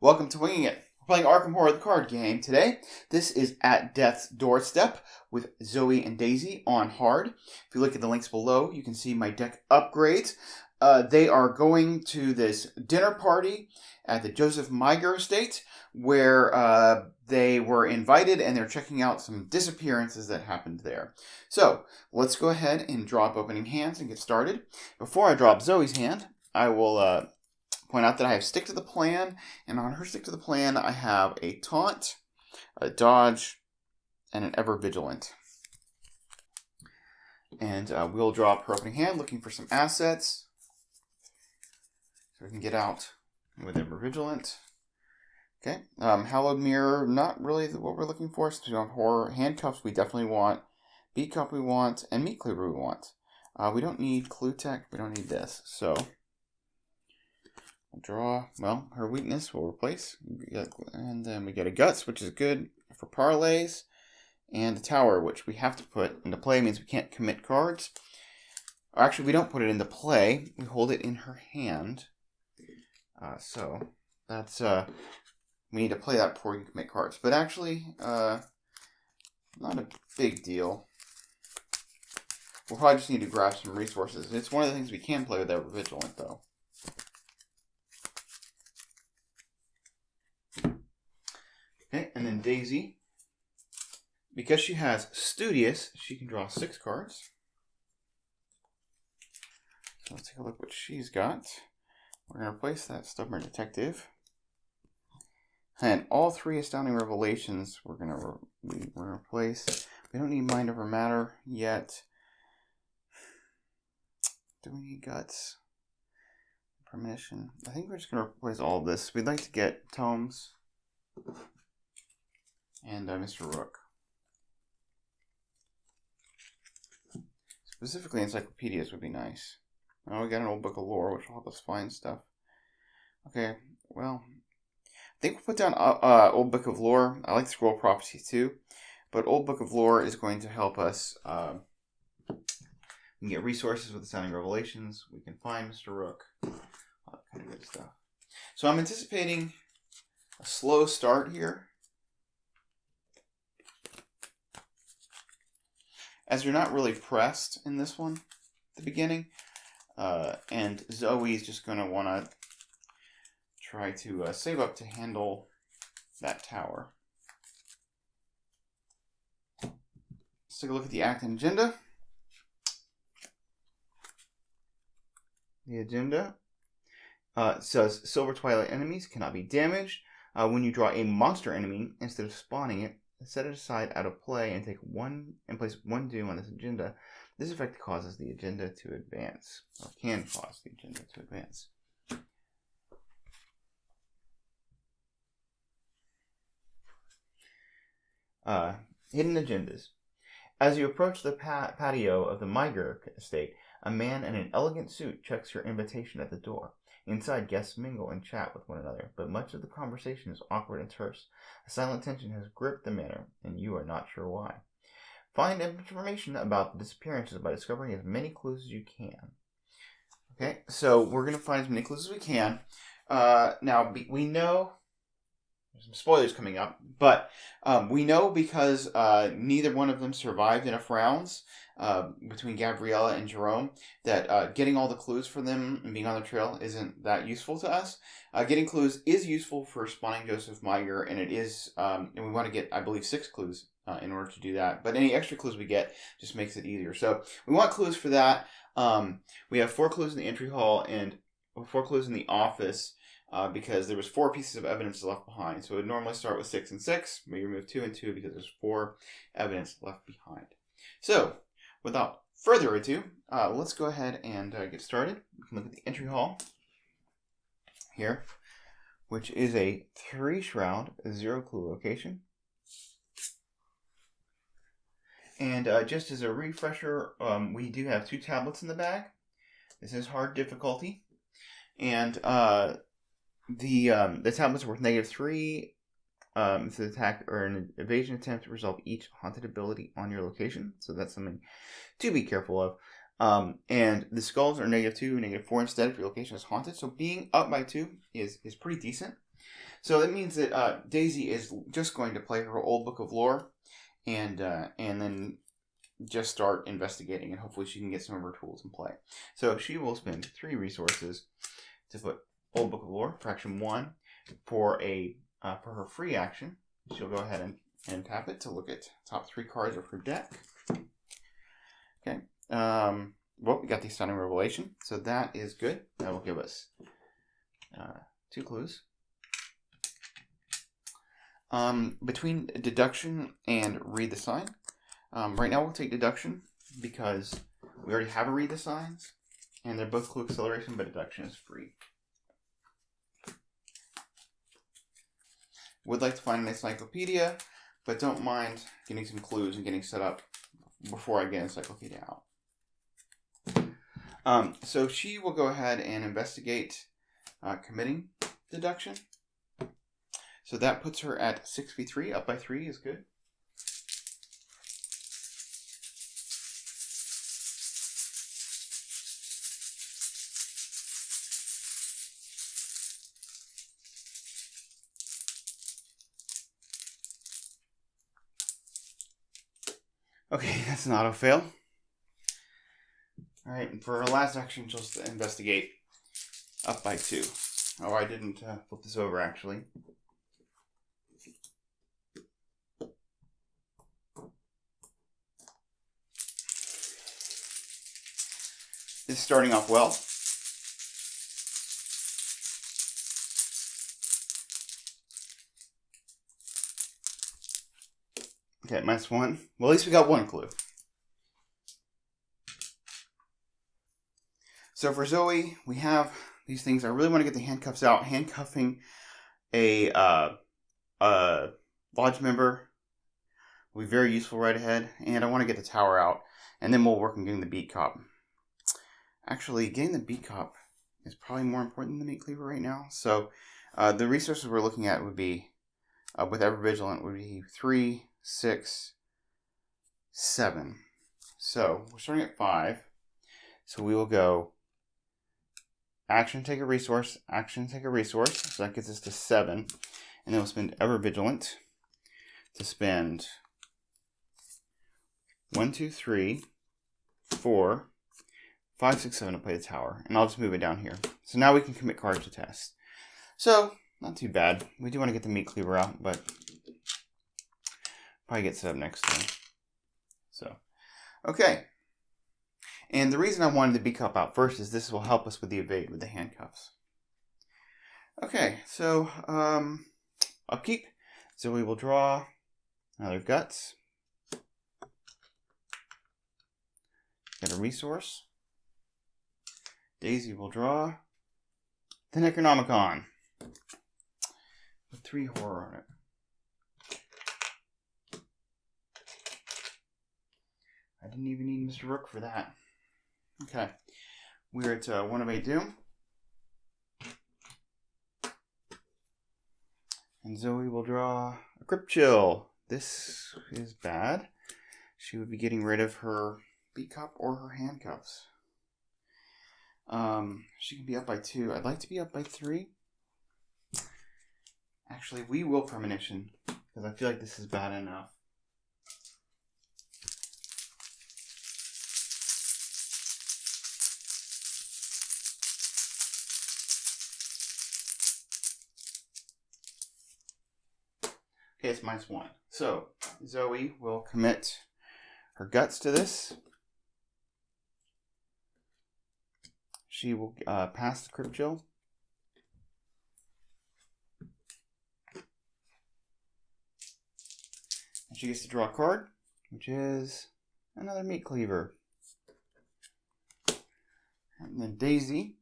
Welcome to Winging It. We're playing Arkham Horror, the card game today. This is at Death's Doorstep with Zoey and Daisy on hard. If you look at the links below, you can see my deck upgrades. They are going to this dinner party at the Joseph Miger estate where they were invited and they're checking out some disappearances that happened there. So, let's go ahead and drop opening hands and get started. Before I drop Zoe's hand, I will point out that I have Stick to the Plan, and on her Stick to the Plan, I have a Taunt, a Dodge, and an Ever Vigilant. And we'll drop her opening hand, looking for some assets, so we can get out with Ever Vigilant. Okay, Hallowed Mirror, not really what we're looking for, since we don't have Horror. Handcuffs we definitely want, Beat Cup we want, and Meat Cleaver we want. We don't need Clue Tech, we don't need this, so we'll draw, well, her weakness we'll replace, and then we get a Guts, which is good for parlays, and the Tower, which we have to put into play, means we can't commit cards. Or actually, we don't put it into play, we hold it in her hand. So, that's, we need to play that before we can commit cards. But actually, not a big deal. We'll probably just need to grab some resources. It's one of the things we can play with Ever Vigilant, though. Okay, and then Daisy, because she has Studious, she can draw 6 cards. So let's take a look what she's got. We're going to replace that Stubborn Detective. And all 3 Astounding Revelations we're going to replace. We don't need Mind Over Matter yet. Do we need Guts? Permission. I think we're just going to replace all of this. We'd like to get Tomes and Mr. Rook. Specifically, encyclopedias would be nice. Oh, we got an old book of lore, which will help us find stuff. Okay, well, I think we'll put down old book of lore. I like Scroll Prophecy too, but old book of lore is going to help us. We can get resources with the Sounding Revelations. We can find Mr. Rook. All that kind of good stuff. So I'm anticipating a slow start here, as you're not really pressed in this one at the beginning. And Zoe's just going to want to try to save up to handle that tower. Let's take a look at the act and agenda. The agenda says Silver Twilight enemies cannot be damaged. When you draw a monster enemy, instead of spawning it, set it aside out of play and place 1 doom on this agenda. This effect causes the agenda to advance, or can cause the agenda to advance. Hidden agendas. As you approach the patio of the Miger estate, a man in an elegant suit checks your invitation at the door. Inside, guests mingle and chat with one another, but much of the conversation is awkward and terse. A silent tension has gripped the manor, and you are not sure why. Find information about the disappearances by discovering as many clues as you can. Okay, so we're going to find as many clues as we can. Now, we know there's some spoilers coming up, but we know because neither one of them survived enough rounds between Gabriella and Jerome that getting all the clues for them and being on the trail isn't that useful to us. Getting clues is useful for spawning Joseph Miger, and it is, and we want to get, I believe, 6 clues in order to do that. But any extra clues we get just makes it easier. So we want clues for that. We have 4 clues in the entry hall and 4 clues in the office. Because there was 4 pieces of evidence left behind. So it would normally start with 6 and 6. We remove 2 and 2 because there's 4 evidence left behind. So, without further ado, let's go ahead and get started. We can look at the entry hall here, which is a 3-shroud, 0-clue location. And just as a refresher, we do have 2 tablets in the bag. This is hard difficulty. And the tablets are worth -3 if the attack or an evasion attempt to resolve each haunted ability on your location. So that's something to be careful of. And the skulls are -2, -4 instead if your location is haunted. So being up by 2 is pretty decent. So that means that Daisy is just going to play her old book of lore, and then just start investigating, and hopefully she can get some of her tools in play. So she will spend 3 resources to put Old Book of Lore for action 1 for her free action. She'll go ahead and tap it to look at top 3 cards of her deck. Okay. Well, we got the Stunning Revelation, so that is good. That will give us 2 clues. Between deduction and read the sign. Right now we'll take deduction because we already have a read the signs, and they're both clue acceleration, but deduction is free. Would like to find an encyclopedia, but don't mind getting some clues and getting set up before I get an encyclopedia out. So she will go ahead and investigate committing deduction. So that puts her at 6v3, up by 3 is good. Okay, that's an auto fail. Alright, and for our last action, just investigate, up by 2. Oh, I didn't flip this over actually. This is starting off well. Okay, -1. Well, at least we got 1 clue. So for Zoey, we have these things. I really want to get the handcuffs out. Handcuffing a lodge member will be very useful right ahead. And I want to get the tower out. And then we'll work on getting the beat cop. Actually, getting the beat cop is probably more important than the meat cleaver right now. So the resources we're looking at would be, with Ever Vigilant, would be 3, 6, 7. So we're starting at 5. So we will go action, take a resource, action, take a resource. So that gets us to 7. And then we'll spend Ever Vigilant to spend 1, 2, 3, 4, 5, 6, 7 to play the tower. And I'll just move it down here. So now we can commit cards to test. So, not too bad. We do want to get the meat cleaver out, but probably get set up next time. So, okay. And the reason I wanted the beat cop out first is this will help us with the evade with the handcuffs. Okay, so upkeep. So we will draw another guts. Get a resource. Daisy will draw the Necronomicon with 3 horror on it. I didn't even need Mr. Rook for that. Okay, we're at 1 of 8 doom. And Zoey will draw a Crypt Chill. This is bad. She would be getting rid of her beat cop or her handcuffs. She can be up by 2. I'd like to be up by 3. Actually, we will premonition, because I feel like this is bad enough. Okay, it's -1. So, Zoey will commit her guts to this. She will pass the Crypt Chill. And she gets to draw a card, which is another meat cleaver. And then Daisy,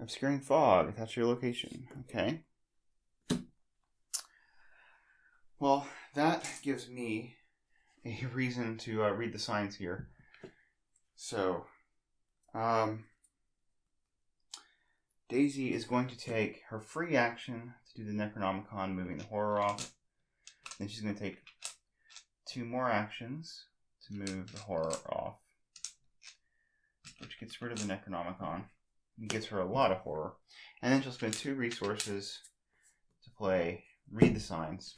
Obscuring Fog, that's your location. Okay. Well, that gives me a reason to read the signs here. So, Daisy is going to take her free action to do the Necronomicon, moving the horror off. Then she's going to take 2 more actions to move the horror off, which gets rid of the Necronomicon. gives her a lot of horror. And then she'll spend 2 resources to play Read the Signs,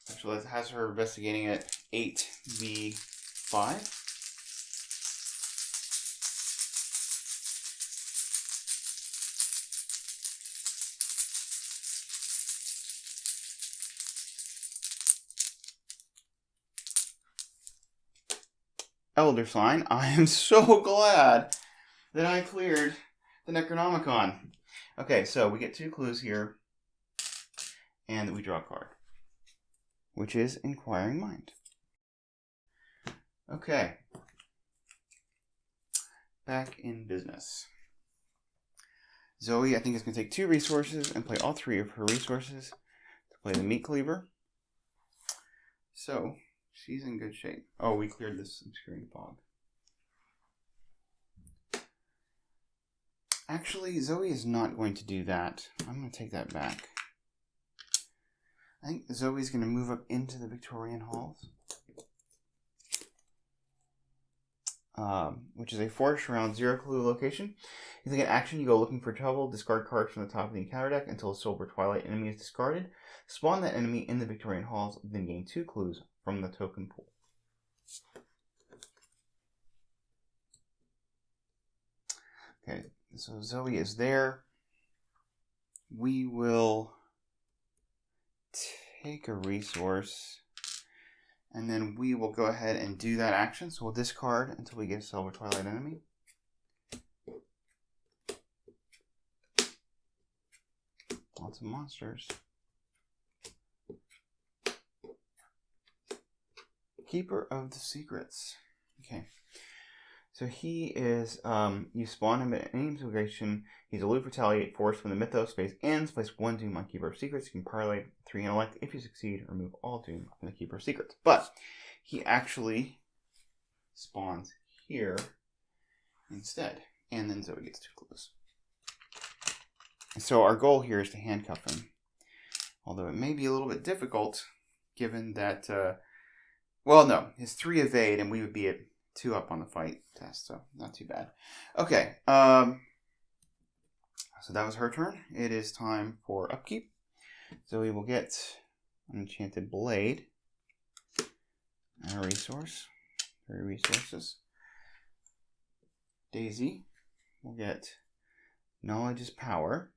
which has her investigating at 8v5. Elder Sign. I am so glad that I cleared the Necronomicon. Okay, so we get 2 clues here, and we draw a card, which is Inquiring Mind. Okay. Back in business. Zoey, I think, is going to take 2 resources and play all 3 of her resources to play the Meat Cleaver. So, she's in good shape. Oh, we cleared this obscuring fog. Actually, Zoey is not going to do that. I'm going to take that back. I think Zoey's going to move up into the Victorian Halls, which is a forest around 0 clue location. You take an action, you go looking for trouble, discard cards from the top of the encounter deck until a Silver Twilight enemy is discarded. Spawn that enemy in the Victorian Halls, then gain 2 clues from the token pool. Okay, so Zoey is there. We will take a resource, and then we will go ahead and do that action. So we'll discard until we get a Silver Twilight enemy. Lots of monsters. Keeper of the Secrets. Okay. So he is, you spawn him at any integration. He's elude, retaliate, force when the mythos phase ends. Place 1 doom on Keeper of Secrets. You can parlay 3 intellect. If you succeed, remove all doom from the Keeper of Secrets. But he actually spawns here instead. And then Zoey gets 2 clues. So our goal here is to handcuff him. Although it may be a little bit difficult, given that, well, no, his 3 evade, and we would be at 2 up on the fight test, so not too bad. Okay, so that was her turn. It is time for upkeep. Zoey will get an Enchanted Blade and a resource. 3 resources. Daisy will get Knowledge is Power.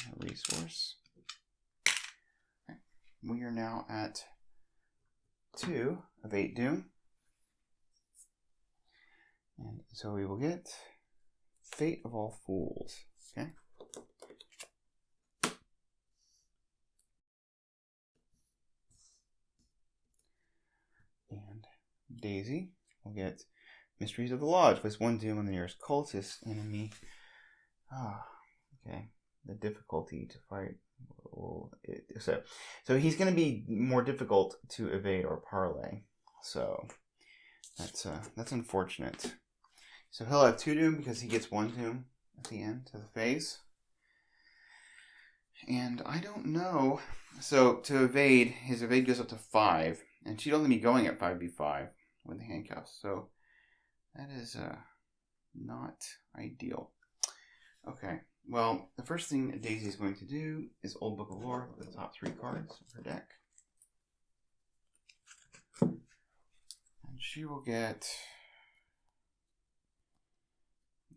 A resource. Okay. We are now at 2 of 8 doom. And so we will get Fate of All Fools. Okay. And Daisy will get Mysteries of the Lodge. Place 1 doom on the nearest cultist enemy. Okay. The difficulty to fight. So he's going to be more difficult to evade or parlay. So that's unfortunate. So he'll have 2 doom because he gets 1 doom at the end of the phase. And I don't know. So to evade, his evade goes up to 5, and she'd only be going at 5v5 with the handcuffs. So that is not ideal. Okay. Well, the first thing Daisy is going to do is Old Book of Lore with the top 3 cards of her deck. And she will get...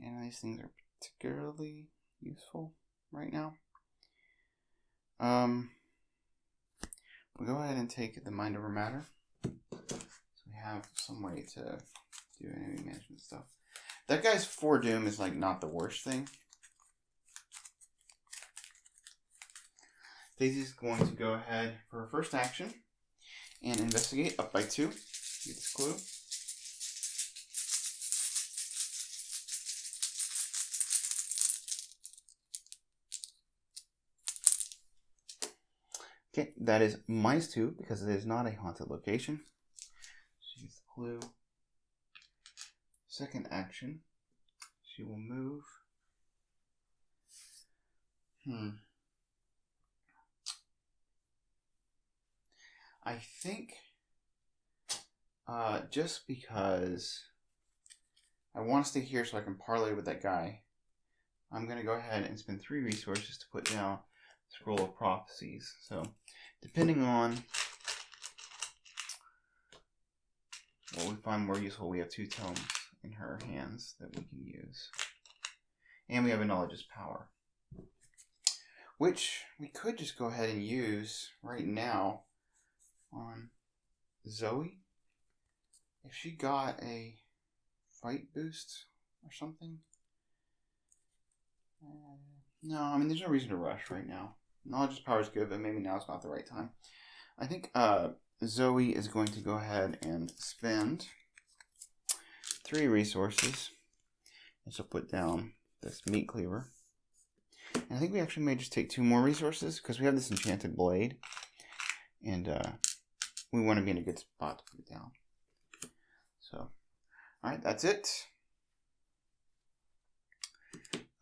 And these things are particularly useful right now. We'll go ahead and take the Mind Over Matter. So we have some way to do enemy management stuff. That guy's 4 doom is like not the worst thing. Daisy's going to go ahead for her first action and investigate up by 2. Get this clue. Okay, that is -2 because it is not a haunted location. She gets the clue. Second action, she will move. I think just because I want to stay here so I can parlay with that guy. I'm going to go ahead and spend 3 resources to put down Scroll of Prophecies. So, depending on what we find more useful, we have 2 tomes in her hands that we can use. And we have a Knowledge's Power, which we could just go ahead and use right now on Zoey. If she got a fight boost or something. No, I mean, there's no reason to rush right now. Knowledge's Power is good, but maybe now is not the right time. I think Zoey is going to go ahead and spend 3 resources. And she'll put down this meat cleaver. And I think we actually may just take 2 more resources because we have this enchanted blade. And we want to be in a good spot to put it down. So, alright, that's it.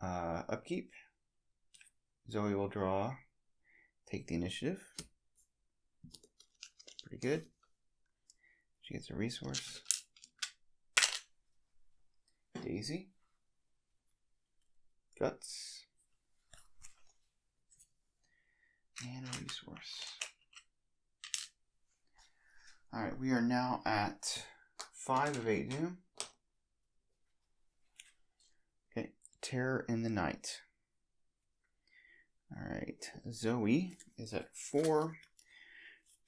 Upkeep. Zoey will draw. Take the initiative. Pretty good. She gets a resource. Daisy. Guts. And a resource. Alright, we are now at 5 of 8 doom. Okay, Terror in the Night. Alright, Zoey is at 4.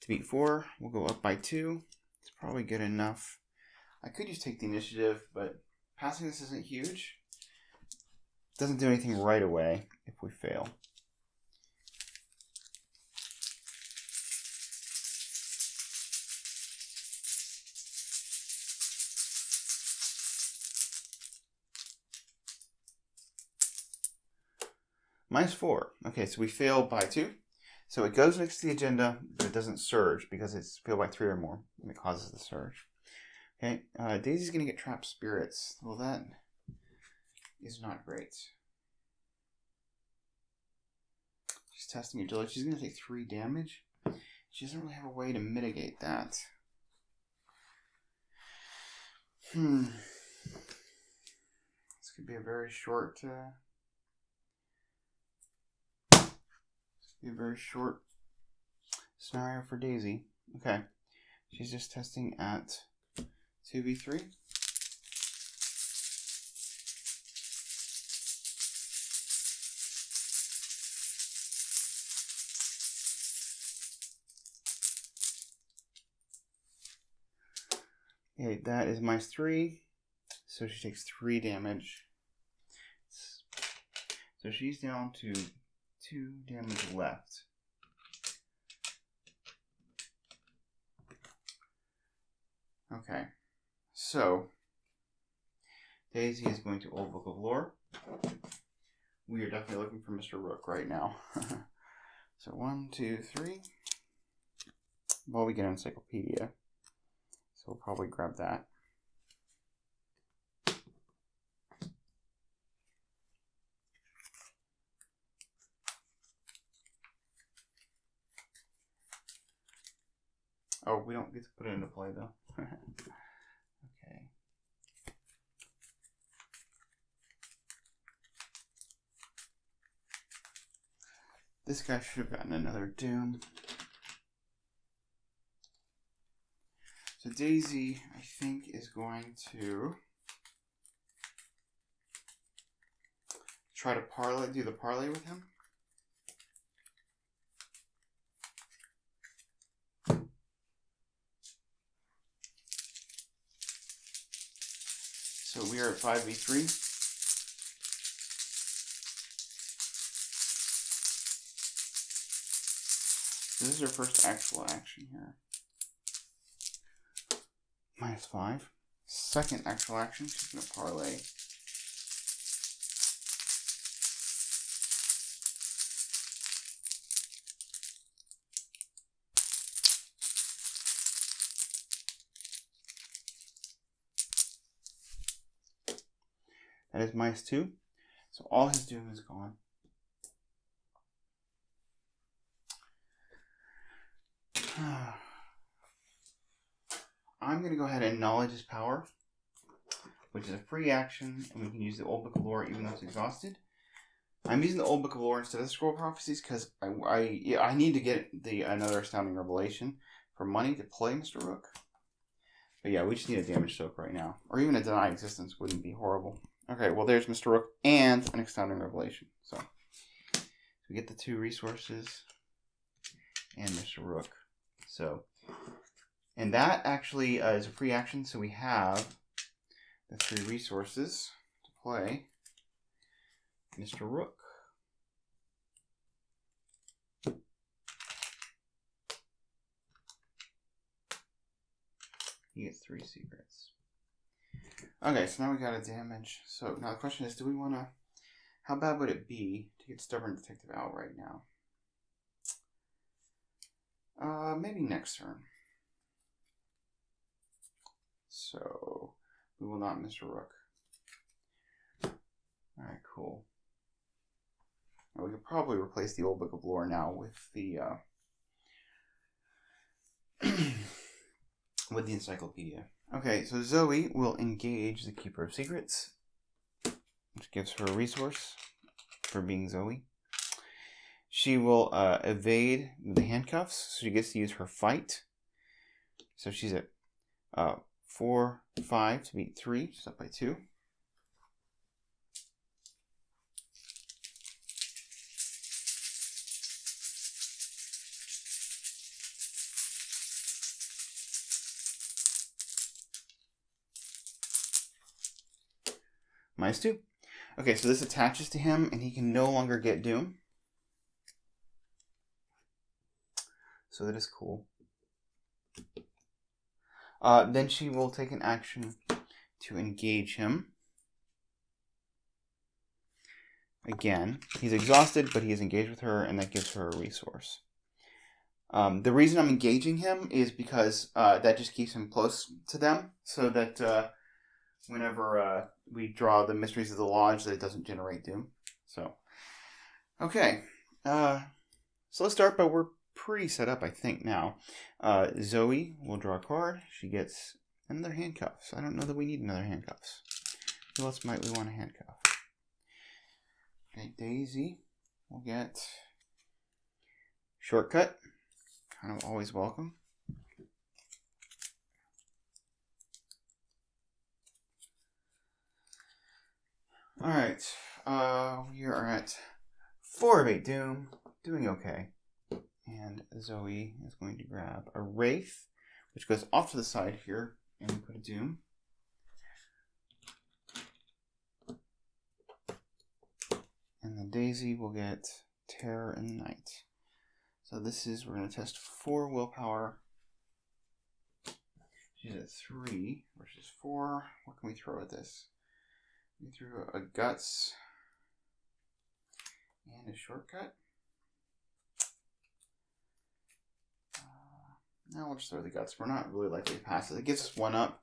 To beat 4, we'll go up by 2. It's probably good enough. I could just take the initiative, but passing this isn't huge. Doesn't do anything right away if we fail. -4. Okay, so we fail by 2. So it goes next to the agenda, but it doesn't surge because it's failed by 3 or more, and it causes the surge. Okay, Daisy's going to get trapped spirits. Well, that is not great. She's testing agility. She's going to take 3 damage. She doesn't really have a way to mitigate that. This could be a very short... a very short scenario for Daisy. Okay. She's just testing at 2v3. Okay, that is -3. So she takes 3 damage. So she's down to 2 damage left. Okay, so Daisy is going to Old Book of Lore. We are definitely looking for Mr. Rook right now. So 1, 2, 3. Well, we get an encyclopedia, so we'll probably grab that. Oh, we don't get to put it into play, though. Okay. This guy should have gotten another doom. So Daisy, I think, is going to try to do the parlay with him. So we are at 5v3. This is our first actual action here. -5. Second actual action, she's going to parlay. That is -2. So all his doom is gone. I'm going to go ahead and Knowledge's Power. which is a free action, and we can use the Old Book of Lore even though it's exhausted. I'm using the Old Book of Lore instead of the Scroll of Prophecies because I need to get another Astounding Revelation for money to play Mr. Rook. But yeah, we just need a damage soak right now. Or even a Deny Existence wouldn't be horrible. Okay, well there's Mr. Rook and an Astounding Revelation. So we get the 2 resources and Mr. Rook. So, and that actually is a free action, so we have the 3 resources to play Mr. Rook. He gets 3 secrets. Okay, so now we got a damage. So now the question is, do we want to... How bad would it be to get Stubborn Detective out right now? Maybe next turn. So we will not Mr. Rook. Alright, cool. Now we could probably replace the Old Book of Lore now with the with the encyclopedia. Okay, so Zoey will engage the Keeper of Secrets, which gives her a resource for being Zoey. She will evade the handcuffs, so she gets to use her fight. So she's at 4, 5 to beat 3, she's up by 2. -2. Okay, so this attaches to him, and he can no longer get Doom. So that is cool. Then she will take an action to engage him. Again, he's exhausted, but he is engaged with her, and that gives her a resource. The reason I'm engaging him is because that just keeps him close to them, so that whenever we draw the Mysteries of the Lodge, that it doesn't generate Doom. So, okay. So let's start, but we're pretty set up, I think, now. Zoey will draw a card. She gets another handcuffs. I don't know that we need another handcuffs. Who else might we want to handcuff? Okay, Daisy will get Shortcut. Kind of always welcome. Alright, we are at 4 of 8 Doom, doing okay. And Zoey is going to grab a Wraith, which goes off to the side here, and we put a Doom. And then Daisy will get Terror and Night. So this is, we're going to test 4 willpower. She's at 3 versus 4. What can we throw at this? We threw a Guts and a Shortcut. Now we'll just throw the Guts. We're not really likely to pass it. It gives us 1 up.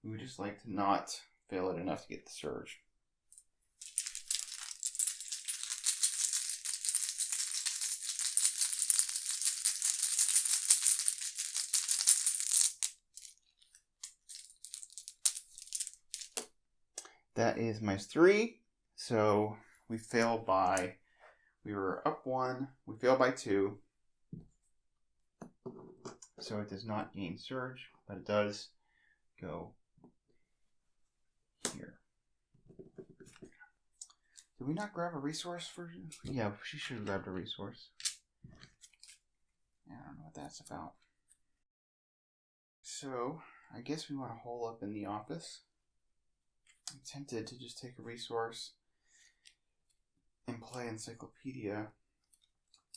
We would just like to not fail it enough to get the Surge. That is -3. So we fail by, we were up 1, we fail by 2. So it does not gain Surge, but it does go here. Did we not grab a resource for? Yeah, she should have grabbed a resource. Yeah, I don't know what that's about. So I guess we want to hole up in the office. I'm tempted to just take a resource and play Encyclopedia.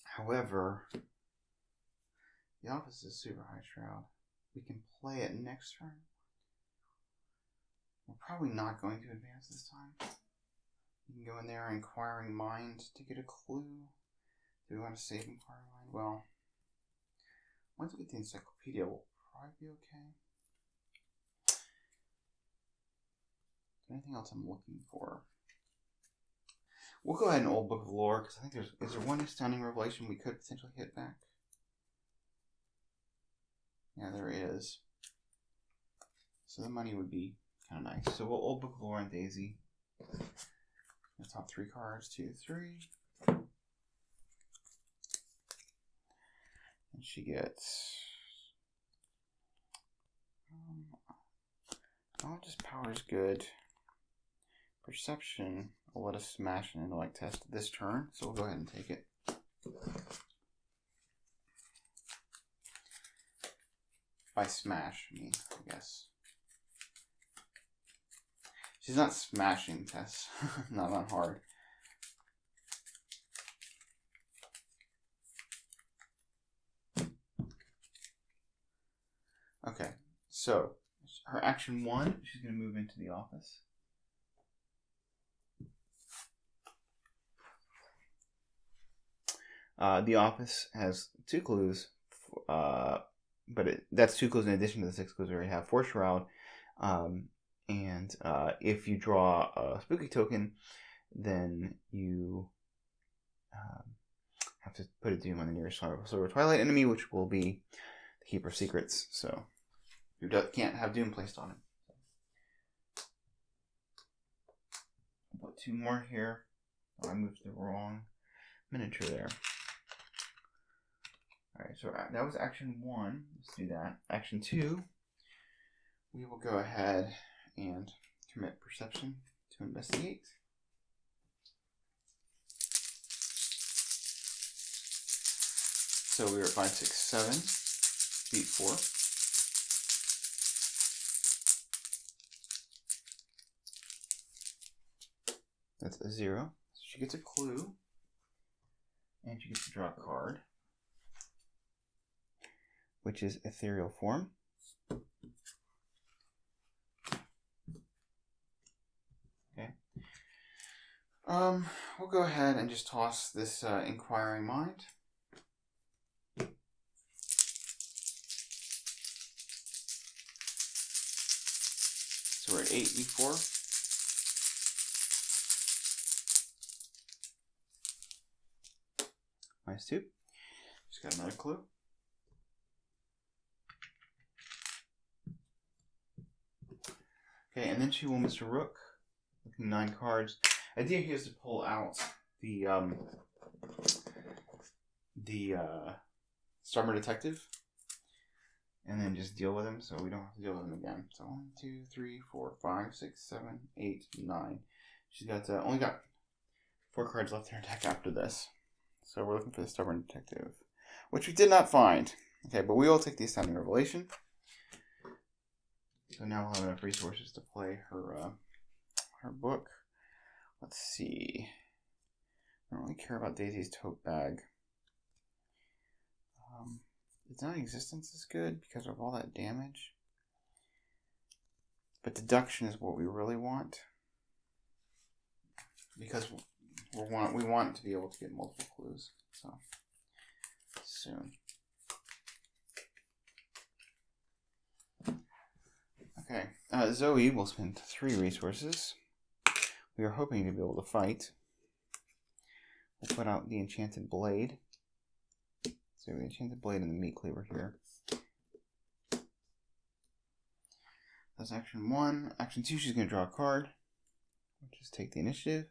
However, the office is super high shroud. We can play it next turn. We're probably not going to advance this time. You can go in there, Inquiring Mind, to get a clue. Do we want to save Inquiring Mind? Well, once we get the Encyclopedia, we'll probably be okay. Is there anything else I'm looking for? We'll go ahead and Old Book of Lore, because I think is there one Astounding Revelation we could potentially hit back? Yeah, there is. So the money would be Kind of nice. So we'll old book of lore on Daisy. The top 3 cards, 2, 3. And she gets knowledge power is good. Perception will let us smash an intellect test this turn, so we'll go ahead and take it. By smash, I mean, I guess. She's not smashing tests. Not on hard. Okay, so her action 1, she's going to move into the office. The office has 2 clues, that's 2 clues in addition to the 6 clues we already have. 4 Shroud, and if you draw a spooky token, then you have to put a doom on the nearest Silver Twilight enemy, which will be the Keeper of Secrets, so you can't have doom placed on it. I'll put 2 more here. Oh, I moved the wrong miniature there. Alright, so that was action 1. Let's do that. Action 2, we will go ahead and commit perception to investigate. So we were at 5, 6, 7. Beat 4. That's a 0. So she gets a clue. And she gets to draw a card, which is Ethereal Form. Okay. We'll go ahead and just toss this Inquiring Mind. So we're at 8v4. -2. Just got another clue. Okay, and then she will Mr. Rook. Looking 9 cards. Idea here is to pull out the Starmer Detective, and then just deal with him, so we don't have to deal with him again. So 1, 2, 3, 4, 5, 6, 7, 8, 9. She's got only got 4 cards left in her deck after this. So we're looking for the Stubborn Detective, which we did not find. Okay, but we will take the Astounding Revelation. So now we'll have enough resources to play her her book. Let's see. I don't really care about Daisy's tote bag. Its non-existence is good because of all that damage. But deduction is what we really want. Because we want to be able to get multiple clues. So soon. Okay, Zoey will spend 3 resources. We are hoping to be able to fight. We'll put out the Enchanted Blade. So the Enchanted Blade and the Meat Cleaver here. That's action 1. Action 2, she's going to draw a card. We'll just take the initiative.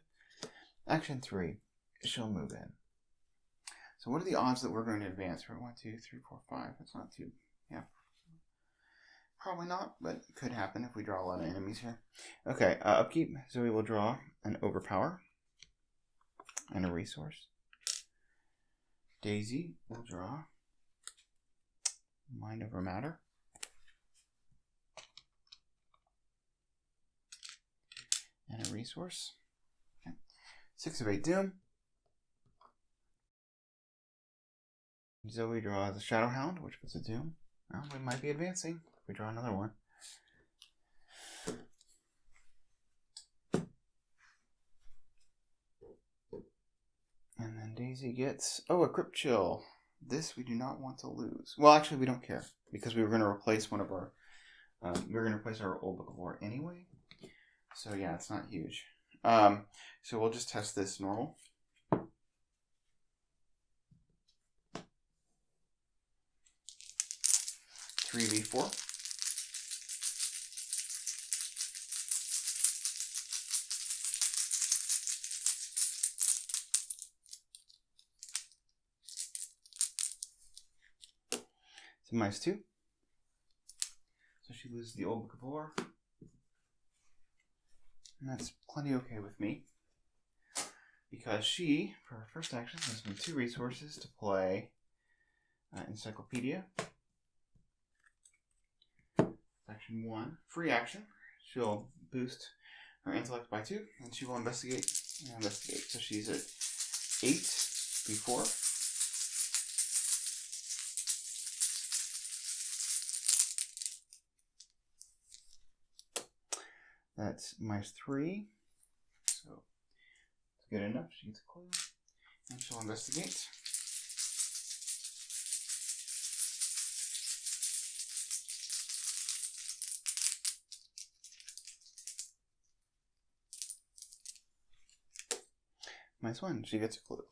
Action 3, she'll move in. So what are the odds that we're going to advance? We're at 1, 2, 3, 4, 5. That's not too, yeah. Probably not, but it could happen if we draw a lot of enemies here. Okay, upkeep. Zoey will draw an Overpower and a resource. Daisy will draw Mind Over Matter. And a resource. Okay. 6 of 8 Doom. Zoey draws a Shadow Hound, which puts a Doom. Well, we might be advancing if we draw another one. And then Daisy gets, a Crypt Chill. This we do not want to lose. Well, actually, we don't care because we were going to replace one of our, our old book of lore anyway. So yeah, it's not huge. So we'll just test this normal. Three v4. minus 2. So she loses the old book of lore. And that's plenty okay with me. Because she, for her first action, has been 2 resources to play Encyclopedia. Action 1, free action. She'll boost her intellect by 2, and she will investigate and investigate. So she's at 8 before. That's minus 3. So it's good enough. She gets a clue. And she'll investigate. Minus 1. She gets a clue.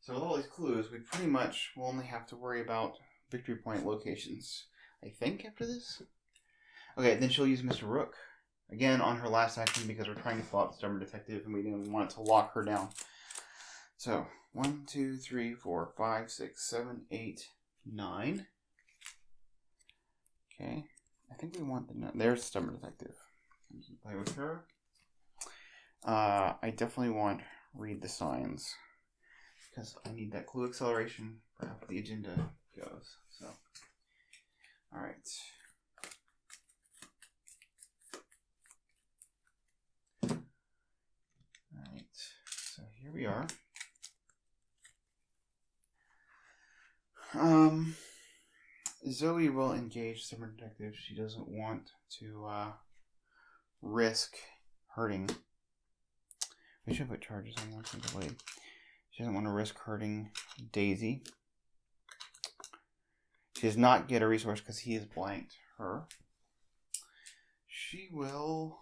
So with all these clues, we pretty much will only have to worry about victory point locations, I think, after this. Okay, then she'll use Mr. Rook again on her last action because we're trying to fill out the Stubborn Detective and we didn't want to lock her down. So 1, 2, 3, 4, 5, 6, 7, 8, 9. Okay, I think we want the there's the Stubborn Detective. Play with her. I definitely want read the signs because I need that clue acceleration for how the agenda goes. So, all right. Alright, so here we are. Zoey will engage Stubborn Detective. She doesn't want to risk hurting. We should put charges on once and delayed. She doesn't want to risk hurting Daisy. She does not get a resource because he has blanked her. She will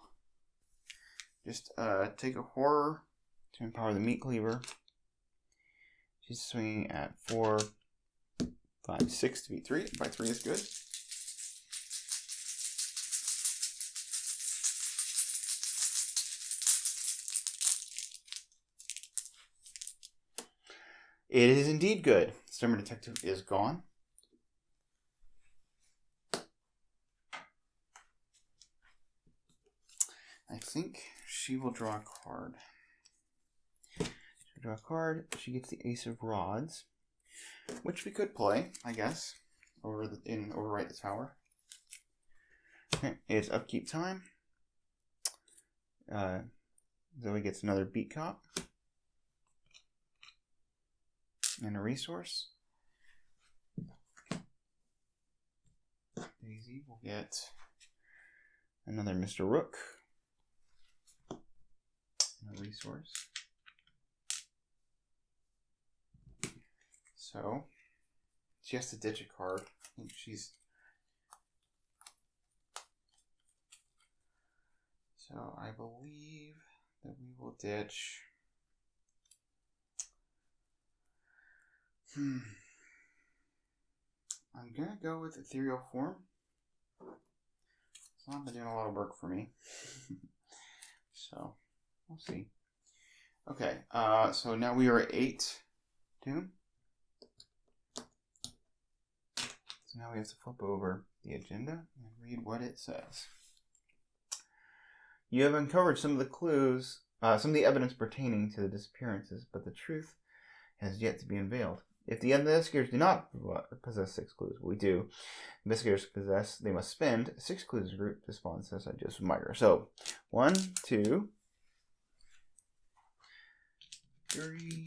just take a horror to empower the meat cleaver. She's swinging at 4, 5, 6 to beat 3. By 3 is good. It is indeed good. Stubborn Detective is gone. I think she will draw a card. She'll draw a card. She gets the Ace of Rods, which we could play, I guess, overwrite the tower. Okay, it's upkeep time. Zoey gets another beat cop and a resource. Daisy will get another Mr. Rook. A resource. So she has to ditch a card. I think she's so I believe that we will ditch I'm gonna go with Ethereal Form. It's not been doing a lot of work for me. So we'll see. Okay, so now we are at 8 Doom. So now we have to flip over the agenda and read what it says. You have uncovered some of the clues, some of the evidence pertaining to the disappearances, but the truth has yet to be unveiled. If the investigators do not possess 6 clues, we do. Investigators possess, they must spend 6 clues in a group to spawn suicide Joseph Meyer. So 1, 2, 3,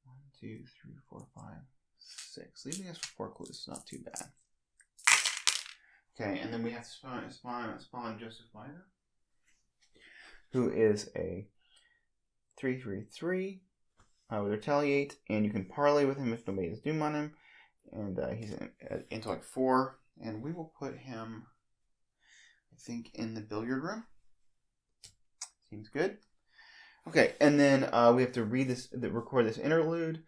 1, 2, 3, 4, 5, 6. Leaving us with 4 clues, not too bad. Okay, and then we have to spawn Joseph Meyer, who is a 3/3/3 with Retaliate, and you can parlay with him if nobody has Doom on him, and he's at Intellect 4, and we will put him, I think, in the billiard room. Seems good. Okay, and then we have to record this interlude,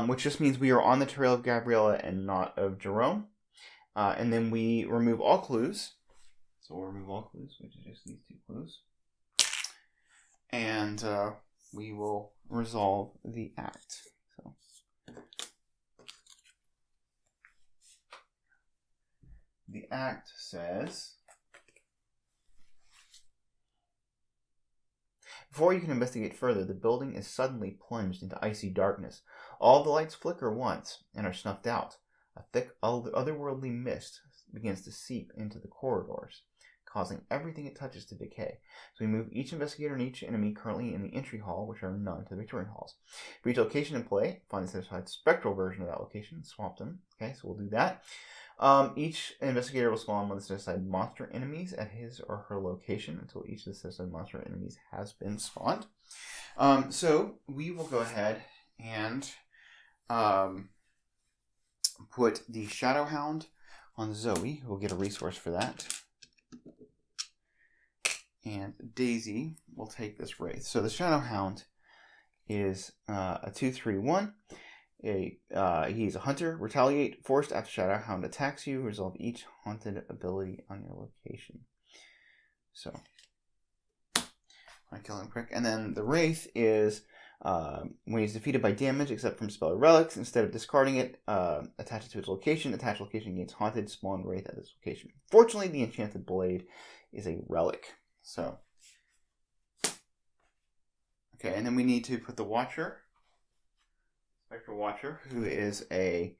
which just means we are on the trail of Gabriella and not of Jerome. And then we remove all clues. So we'll remove all clues, which is just these 2 clues. And we will resolve the act. So, the act says, before you can investigate further, the building is suddenly plunged into icy darkness. All the lights flicker once and are snuffed out. A thick, otherworldly mist begins to seep into the corridors, causing everything it touches to decay. So we move each investigator and each enemy currently in the entry hall, which are none, to the Victorian halls. For each location in play, find the satisfied spectral version of that location, swap them. Okay, so we'll do that. Each investigator will spawn one of the set-aside monster enemies at his or her location until each of the set-aside monster enemies has been spawned. So we will go ahead and put the Shadow Hound on Zoey. We'll get a resource for that. And Daisy will take this Wraith. So the Shadow Hound is a 2/3/1. He's a hunter. Retaliate. Forced after Shadow Hound attacks you. Resolve each haunted ability on your location. So, I kill him quick. And then the Wraith is when he's defeated by damage, except from spell or relics, instead of discarding it, attach it to its location. Attached location gains haunted. Spawn Wraith at this location. Fortunately, the Enchanted Blade is a relic. So, okay, and then we need to put the Watcher. Spectral Watcher, who is a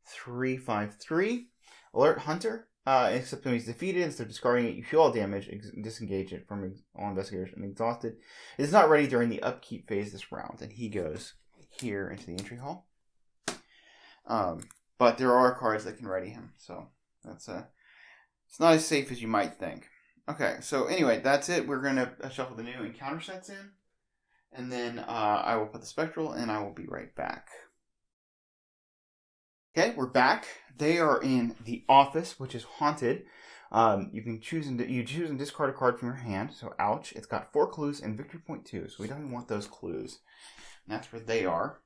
3/5/3 alert hunter. Except when he's defeated, instead of discarding it, you heal all damage, disengage it from all investigators, and exhausted. It is not ready during the upkeep phase this round, and he goes here into the entry hall. But there are cards that can ready him, so that's it's not as safe as you might think. Okay, so anyway, that's it. We're gonna shuffle the new encounter sets in. And then I will put the Spectral, and I will be right back. Okay, we're back. They are in the office, which is haunted. You can choose and discard a card from your hand. So, ouch. It's got 4 clues and victory point 2. So we don't even want those clues. And that's where they are.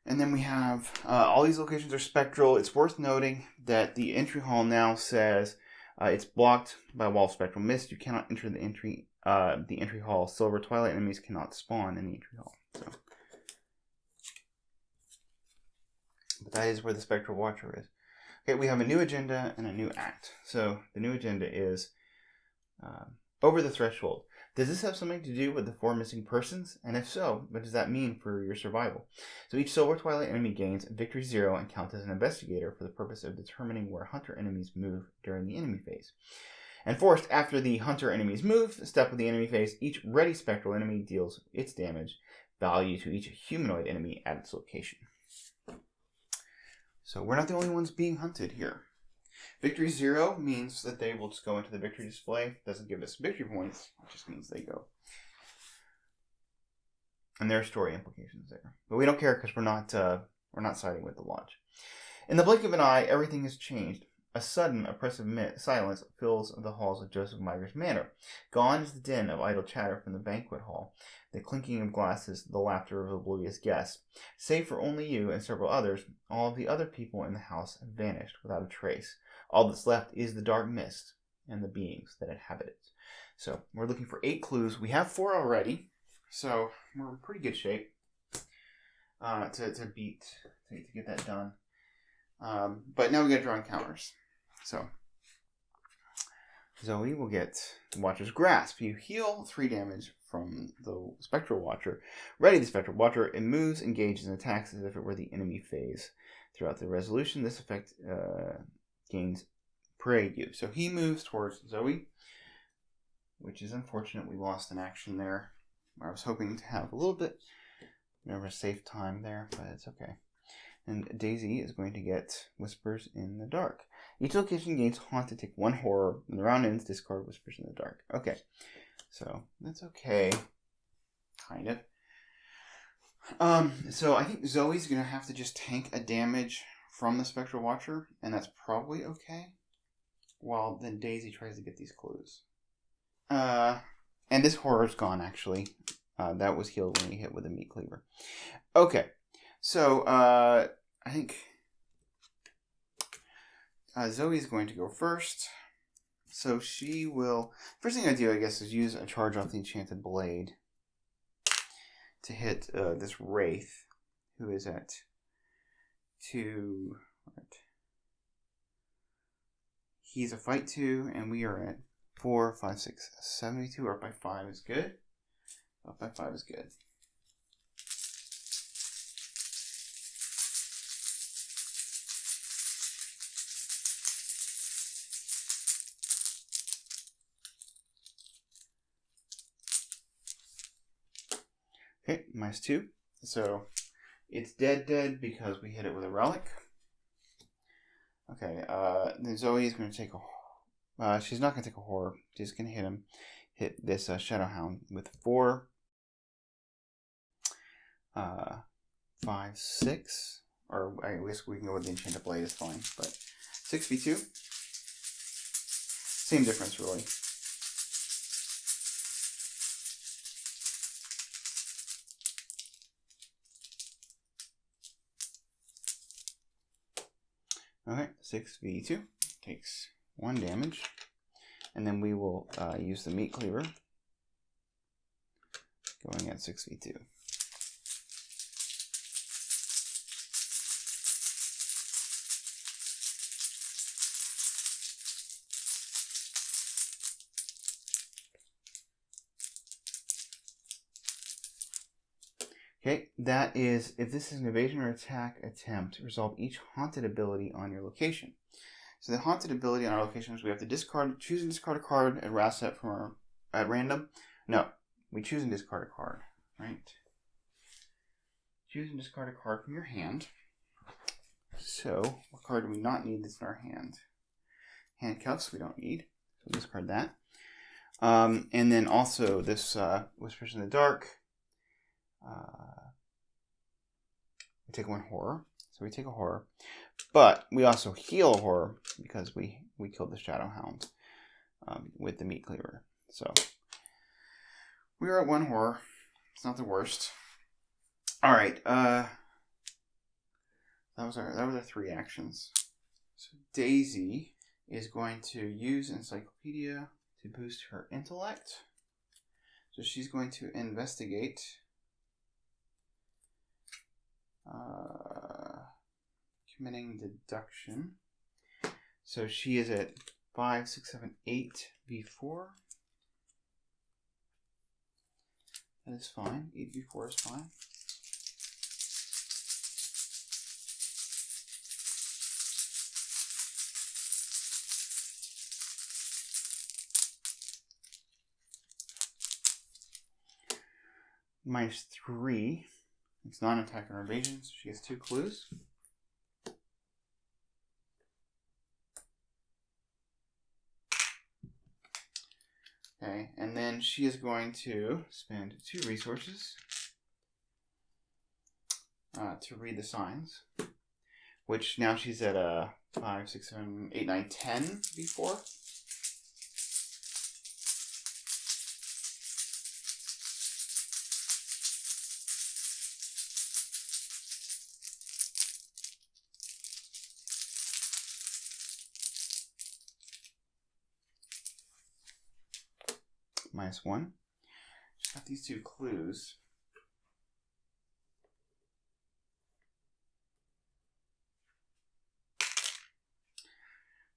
And then we have all these locations are spectral. It's worth noting that the entry hall now says it's blocked by a wall of spectral mist. You cannot enter the entry hall. Silver Twilight enemies cannot spawn in the entry hall. So, but that is where the Spectral Watcher is. Okay, we have a new agenda and a new act. So the new agenda is over the threshold. Does this have something to do with the 4 missing persons? And if so, what does that mean for your survival? So each Silver Twilight enemy gains victory 0 and counts as an investigator for the purpose of determining where hunter enemies move during the enemy phase. And forced after the hunter enemies move, step of the enemy phase, each ready spectral enemy deals its damage value to each humanoid enemy at its location. So we're not the only ones being hunted here. Victory 0 means that they will just go into the victory display. Doesn't give us victory points. It just means they go. And there are story implications there. But we don't care because we're not siding with the Lodge. In the blink of an eye, everything has changed. A sudden, oppressive silence fills the halls of Joseph Meiger's manor. Gone is the din of idle chatter from the banquet hall, the clinking of glasses, the laughter of oblivious guests. Save for only you and several others, all of the other people in the house have vanished without a trace. All that's left is the dark mist and the beings that inhabit it. So we're looking for 8 clues. We have 4 already, so we're in pretty good shape to get that done. But now we got to draw encounters. So Zoey will get Watcher's Grasp. You heal 3 damage from the Spectral Watcher. Ready the Spectral Watcher. It moves, engages, and attacks as if it were the enemy phase. Throughout the resolution, this effect gains Parade You. So he moves towards Zoey, which is unfortunate. We lost an action there. I was hoping to have a little bit of a safe time there, but it's okay. And Daisy is going to get Whispers in the Dark. Each location gains Haunted. Take 1 horror. When the round ends, discard Whispers in the Dark. Okay. So, that's okay. Kind of. So I think Zoe's going to have to just tank a damage from the Spectral Watcher, and that's probably okay. While then Daisy tries to get these clues. And this horror's gone, actually. That was healed when we hit with a meat cleaver. Okay, so I think Zoe's going to go first. So she will... First thing I do, I guess, is use a charge off the enchanted blade to hit this wraith, who is at 2... Right. He's a fight 2, and we are at 4, 5, 6, 72. Up by 5 is good. Up by 5 is good. Okay, -2. So it's dead because we hit it with a relic. Okay, then Zoe is going to take a... she's not going to take a horror. She's going to hit this Shadowhound with 4, 5, 6. Or I guess we can go with the Enchanted Blade, is fine. But 6v2. Same difference, really. Okay, 6v2 takes 1 damage, and then we will use the meat cleaver, going at 6v2. Okay, that is, if this is an evasion or attack attempt, resolve each haunted ability on your location. So the haunted ability on our locations, we have to choose and discard a card at random. No, we choose and discard a card, right? Choose and discard a card from your hand. So, what card do we not need that's in our hand? Handcuffs we don't need, so we'll discard that. And then also this Whispers in the Dark. We take 1 horror, so we take a horror, but we also heal a horror because we killed the Shadowhound with the meat cleaver. So we are at 1 horror. It's not the worst. All right. That was our 3 actions. So Daisy is going to use Encyclopedia to boost her intellect. So she's going to investigate. Committing deduction. So she is at 5, 6, 7, 8 v4. That is fine. 8 v4 is fine. -3. It's not an attack or evasion, so she gets 2 clues. Okay, and then she is going to spend 2 resources to read the signs, which now she's at 5, 6, 7, 8, 9, 10 before. -1. Just got these 2 clues.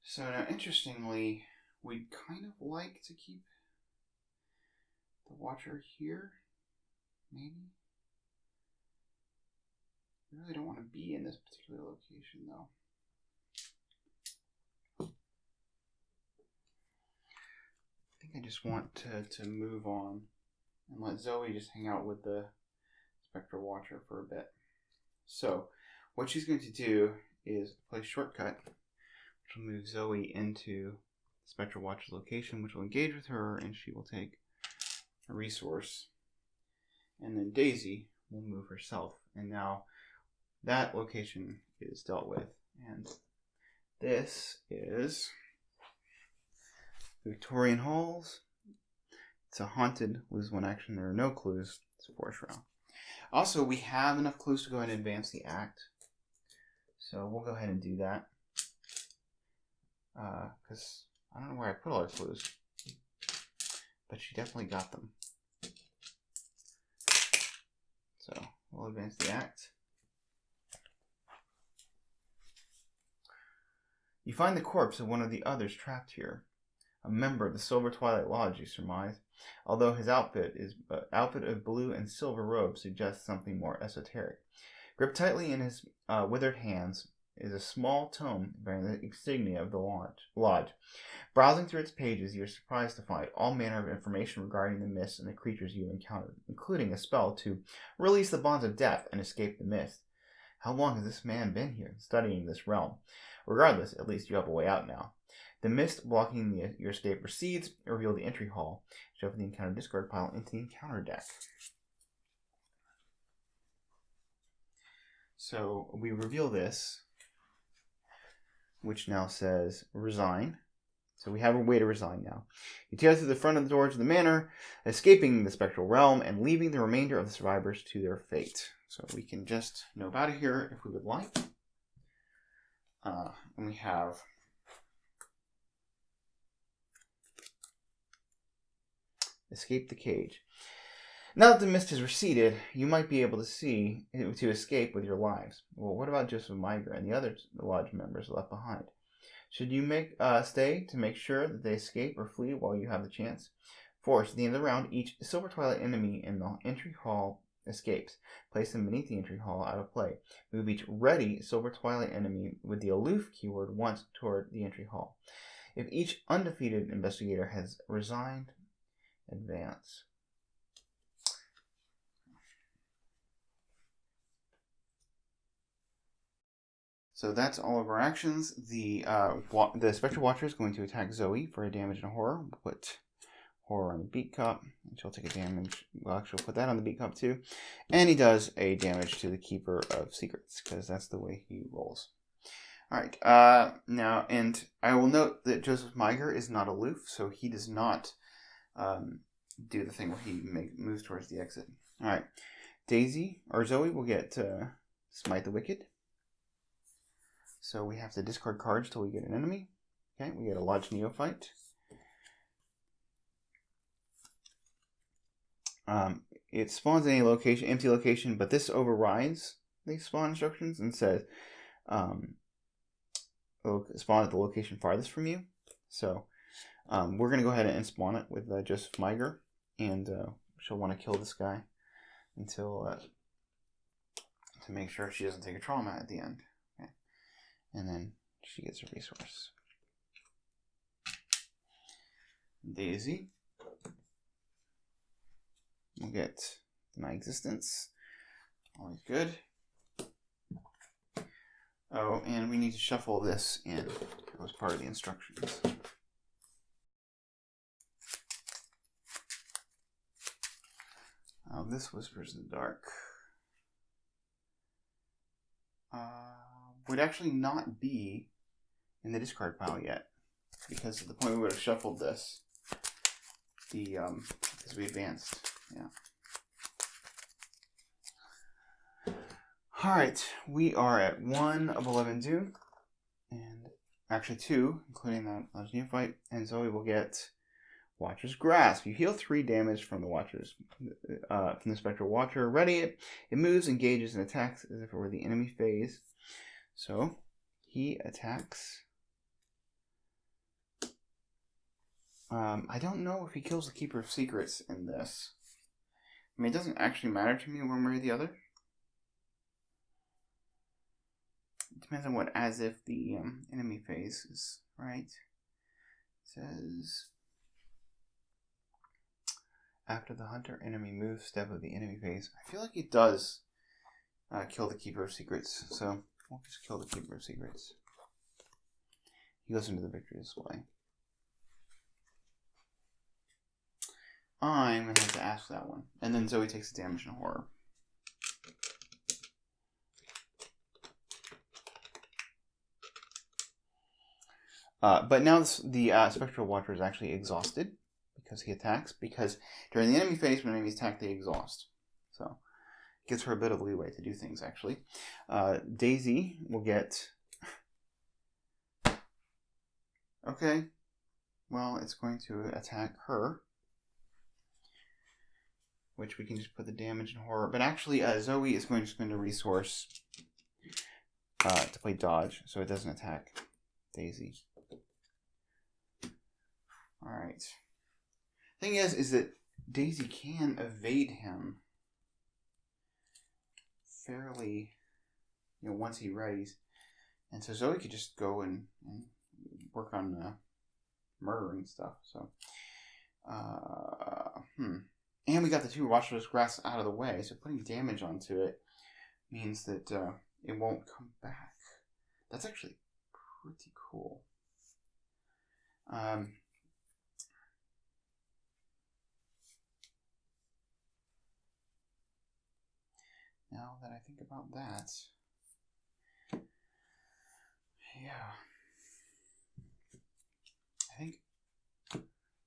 So now, interestingly, we'd kind of like to keep the Watcher here, maybe. We really don't want to be in this particular location, though. I think I just want to move on and let Zoe just hang out with the Spectral Watcher for a bit. So, what she's going to do is play Shortcut, which will move Zoe into the Spectral Watcher's location, which will engage with her, and she will take a resource. And then Daisy will move herself. And now that location is dealt with. And this is Victorian Halls. It's a haunted, lose 1 action. There are no clues. It's a force round. Also, we have enough clues to go ahead and advance the act. So we'll go ahead and do that. Because I don't know where I put all our clues. But she definitely got them. So we'll advance the act. You find the corpse of one of the others trapped here. A member of the Silver Twilight Lodge, you surmise. Although his outfit of blue and silver robes suggests something more esoteric. Gripped tightly in his withered hands is a small tome bearing the insignia of the lodge. Browsing through its pages, you are surprised to find all manner of information regarding the mist and the creatures you have encountered, including a spell to release the bonds of death and escape the mist. How long has this man been here, studying this realm? Regardless, at least you have a way out now. The mist blocking your escape recedes, reveal the entry hall. Shuffle the encounter discard pile into the encounter deck. So we reveal this, which now says resign. So we have a way to resign now. You tear through the front of the door to the manor, escaping the spectral realm and leaving the remainder of the survivors to their fate. So we can just move out of here if we would like. And we have escape the cage. Now that the mist has receded, you might be able to escape with your lives. Well, what about Joseph Miger and the other lodge members left behind? Should you stay to make sure that they escape or flee while you have the chance? Force, at the end of the round, each Silver Twilight enemy in the entry hall escapes. Place them beneath the entry hall out of play. Move each ready Silver Twilight enemy with the aloof keyword once toward the entry hall. If each undefeated investigator has resigned, advance. So that's all of our actions. The Spectral Watcher is going to attack Zoey for a damage and a horror. We'll put horror on the beat cup, and she'll take a damage. Well, actually, we'll put that on the beat cup too. And he does a damage to the Keeper of Secrets, because that's the way he rolls. Alright, now, and I will note that Joseph Miger is not aloof, so he does not do the thing where he moves towards the exit. Alright, Zoey will get Smite the Wicked. So we have to discard cards till we get an enemy. Okay, we get a Lodge Neophyte. It spawns in a empty location, but this overrides the spawn instructions and says spawn at the location farthest from you. So we're going to go ahead and spawn it with Joseph Miger, and she'll want to kill this guy until to make sure she doesn't take a trauma at the end. Okay. And then she gets a resource. Daisy will get my existence. Always good. Oh, and we need to shuffle this in. That was part of the instructions. This Whispers in the Dark would actually not be in the discard pile yet, because at the point we would have shuffled this, because we advanced. Yeah. Alright, we are at 1 of 11 doom, and actually 2, including that Lodge Neophyte, and Zoey will get Watcher's Grasp. You heal 3 damage from the Spectral Watcher. Ready it. It moves, engages, and attacks as if it were the enemy phase. So, he attacks. I don't know if he kills the Keeper of Secrets in this. I mean, it doesn't actually matter to me one way or the other. It depends on what as if the enemy phase is, right? It says, after the hunter enemy moves step of the enemy phase. I feel like it does kill the Keeper of Secrets, so we'll just kill the Keeper of Secrets. He goes into the victory display. I'm going to have to ask that one. And then Zoey takes the damage and horror. But now the Spectral Watcher is actually exhausted, because he attacks. Because during the enemy phase, when enemies attack, they exhaust. So it gives her a bit of leeway to do things, actually. Daisy will get... Okay. Well, it's going to attack her. Which we can just put the damage in horror. But actually, Zoey is going to spend a resource to play dodge, so it doesn't attack Daisy. Alright. Thing is that Daisy can evade him fairly, once he readies. And so Zoey could just go and work on murdering stuff. So, And we got the 2 Watchless Grass out of the way, so putting damage onto it means that it won't come back. That's actually pretty cool. Now that I think about that, yeah, I think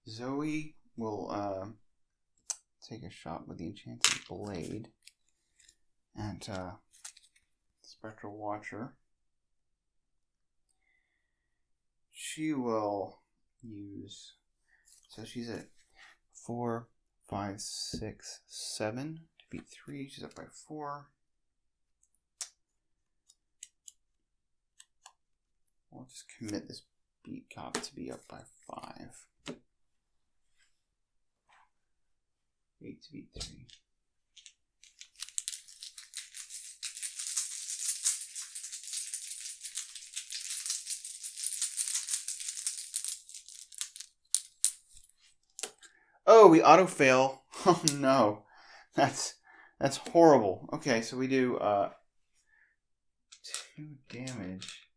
Zoey will take a shot with the Enchanted Blade and Spectral Watcher. She will use, so she's at 4, 5, 6, 7 to beat 3. She's up by 4. We'll just commit this beat cop to be up by 5. 8 to beat 3. Oh, we auto fail. Oh no. That's horrible. Okay, so we do 2 damage.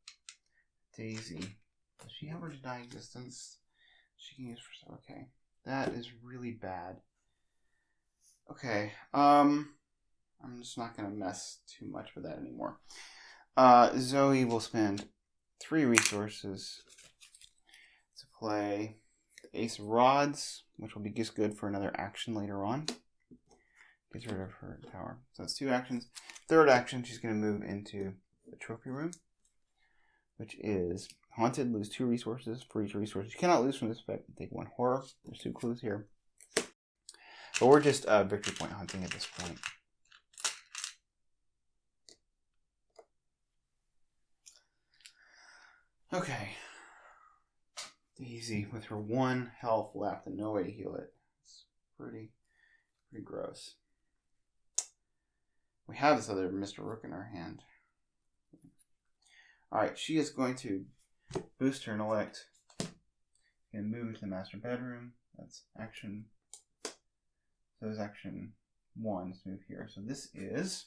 Daisy. Does she have her deny existence? She can use for okay. That is really bad. Okay. I'm just not gonna mess too much with that anymore. Zoey will spend 3 resources to play Ace of Rods, which will be just good for another action later on. Gets rid of her tower. So that's 2 actions. Third action, she's going to move into the trophy room, which is haunted. Lose 2 resources for each resource. You cannot lose from this effect. Take 1 horror. There's 2 clues here. But we're just victory point hunting at this point. Okay. Daisy with her 1 health left and no way to heal it. It's pretty gross. We have this other Mr. Rook in our hand. Alright, she is going to boost her intellect and move into the master bedroom. That's action. So there's action 1 to move here. So this is...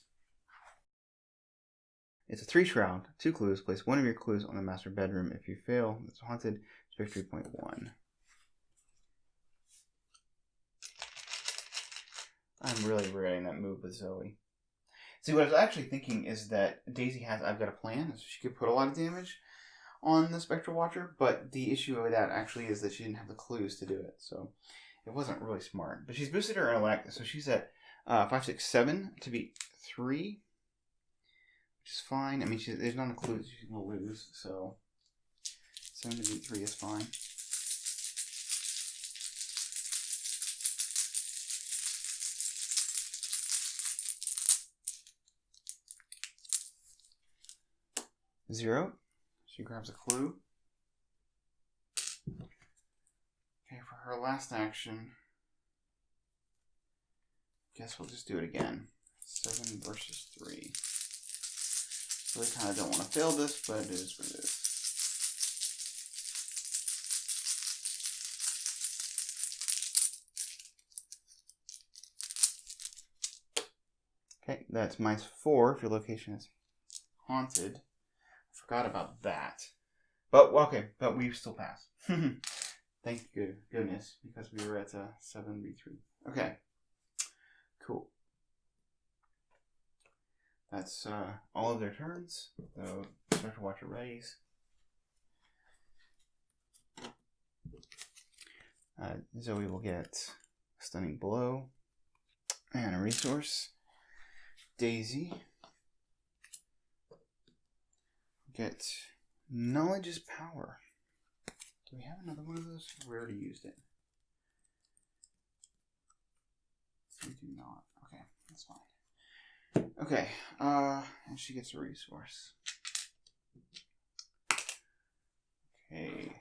It's a 3 shroud, 2 clues. Place 1 of your clues on the master bedroom. If you fail, it's haunted. It's victory point 1. I'm really regretting that move with Zoey. See, what I was actually thinking is that Daisy has I've Got a Plan, so she could put a lot of damage on the Spectral Watcher, but the issue with that actually is that she didn't have the clues to do it, so it wasn't really smart. But she's boosted her intellect, so she's at 5, 6, 7 to beat 3, which is fine. I mean, there's not a clue that she's going to lose, so 7 to beat 3 is fine. Zero. She grabs a clue. Okay, for her last action, guess we'll just do it again. 7 versus 3. Really kind of don't want to fail this, but it is what it is. Okay, that's -4 if your location is haunted. Forgot about that. But, okay, but we still pass. Thank goodness, because we were at 7v3. Okay, cool. That's all of their turns. So, Spectral Watcher readies. Zoey will get Stunning Blow and a resource. Daisy get Knowledge is Power. Do we have another one of those? We already used it. We do not. Okay, that's fine. Okay, and she gets a resource. Okay.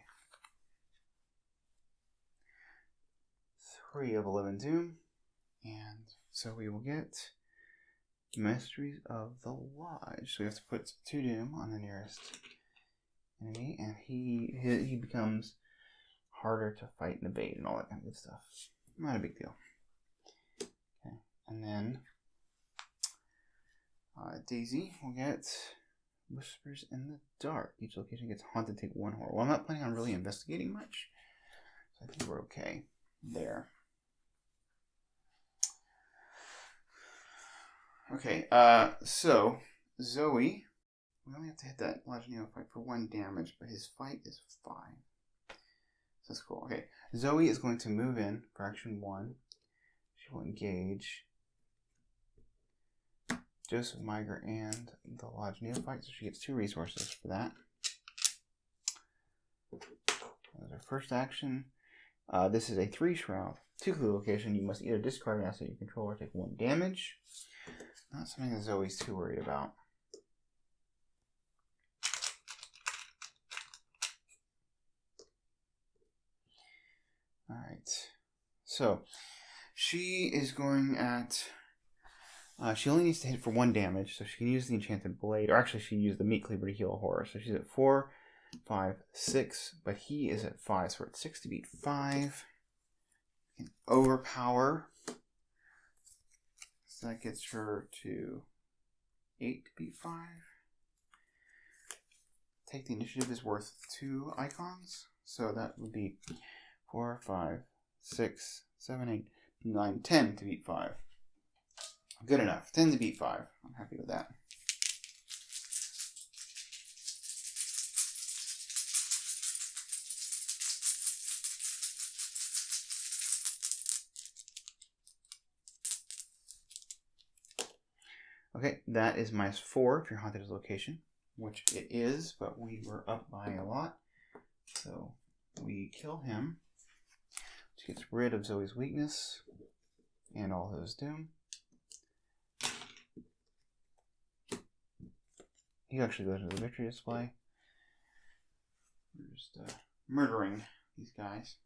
3 of 11 Doom. And so we will get Mysteries of the Lodge. So we have to put 2 Doom on the nearest enemy, and he becomes harder to fight and evade and all that kind of good stuff. Not a big deal. Okay, and then Daisy will get Whispers in the Dark. Each location gets haunted. Take 1 horror. Well, I'm not planning on really investigating much, so I think we're okay there. Okay, so Zoey, we only have to hit that Lodge Neophyte for 1 damage, but his fight is 5. So that's cool. Okay, Zoey is going to move in for action 1. She will engage Joseph Miger and the Lodge Neophyte, so she gets 2 resources for that. That's her first action. This is a 3 shroud. 2 clue location. You must either discard an asset you control or take 1 damage. Not something that Zoey's too worried about. Alright. So, she is going at... she only needs to hit for 1 damage, so she can use the Enchanted Blade. Or actually, she used the Meat Cleaver to heal a horror. So she's at 4, 5, 6. But he is at 5, so we're at 6 to beat 5. Can overpower. So that gets her to 8 to beat 5. Take the initiative is worth 2 icons. So that would be 4, 5, 6, 7, 8, 9, 10 to beat 5. Good enough. 10 to beat 5. I'm happy with that. Okay, that is -4 if you're haunted as a location, which it is, but we were up by a lot. So we kill him, which gets rid of Zoey's weakness and all his doom. He actually goes to the victory display. We're just murdering these guys.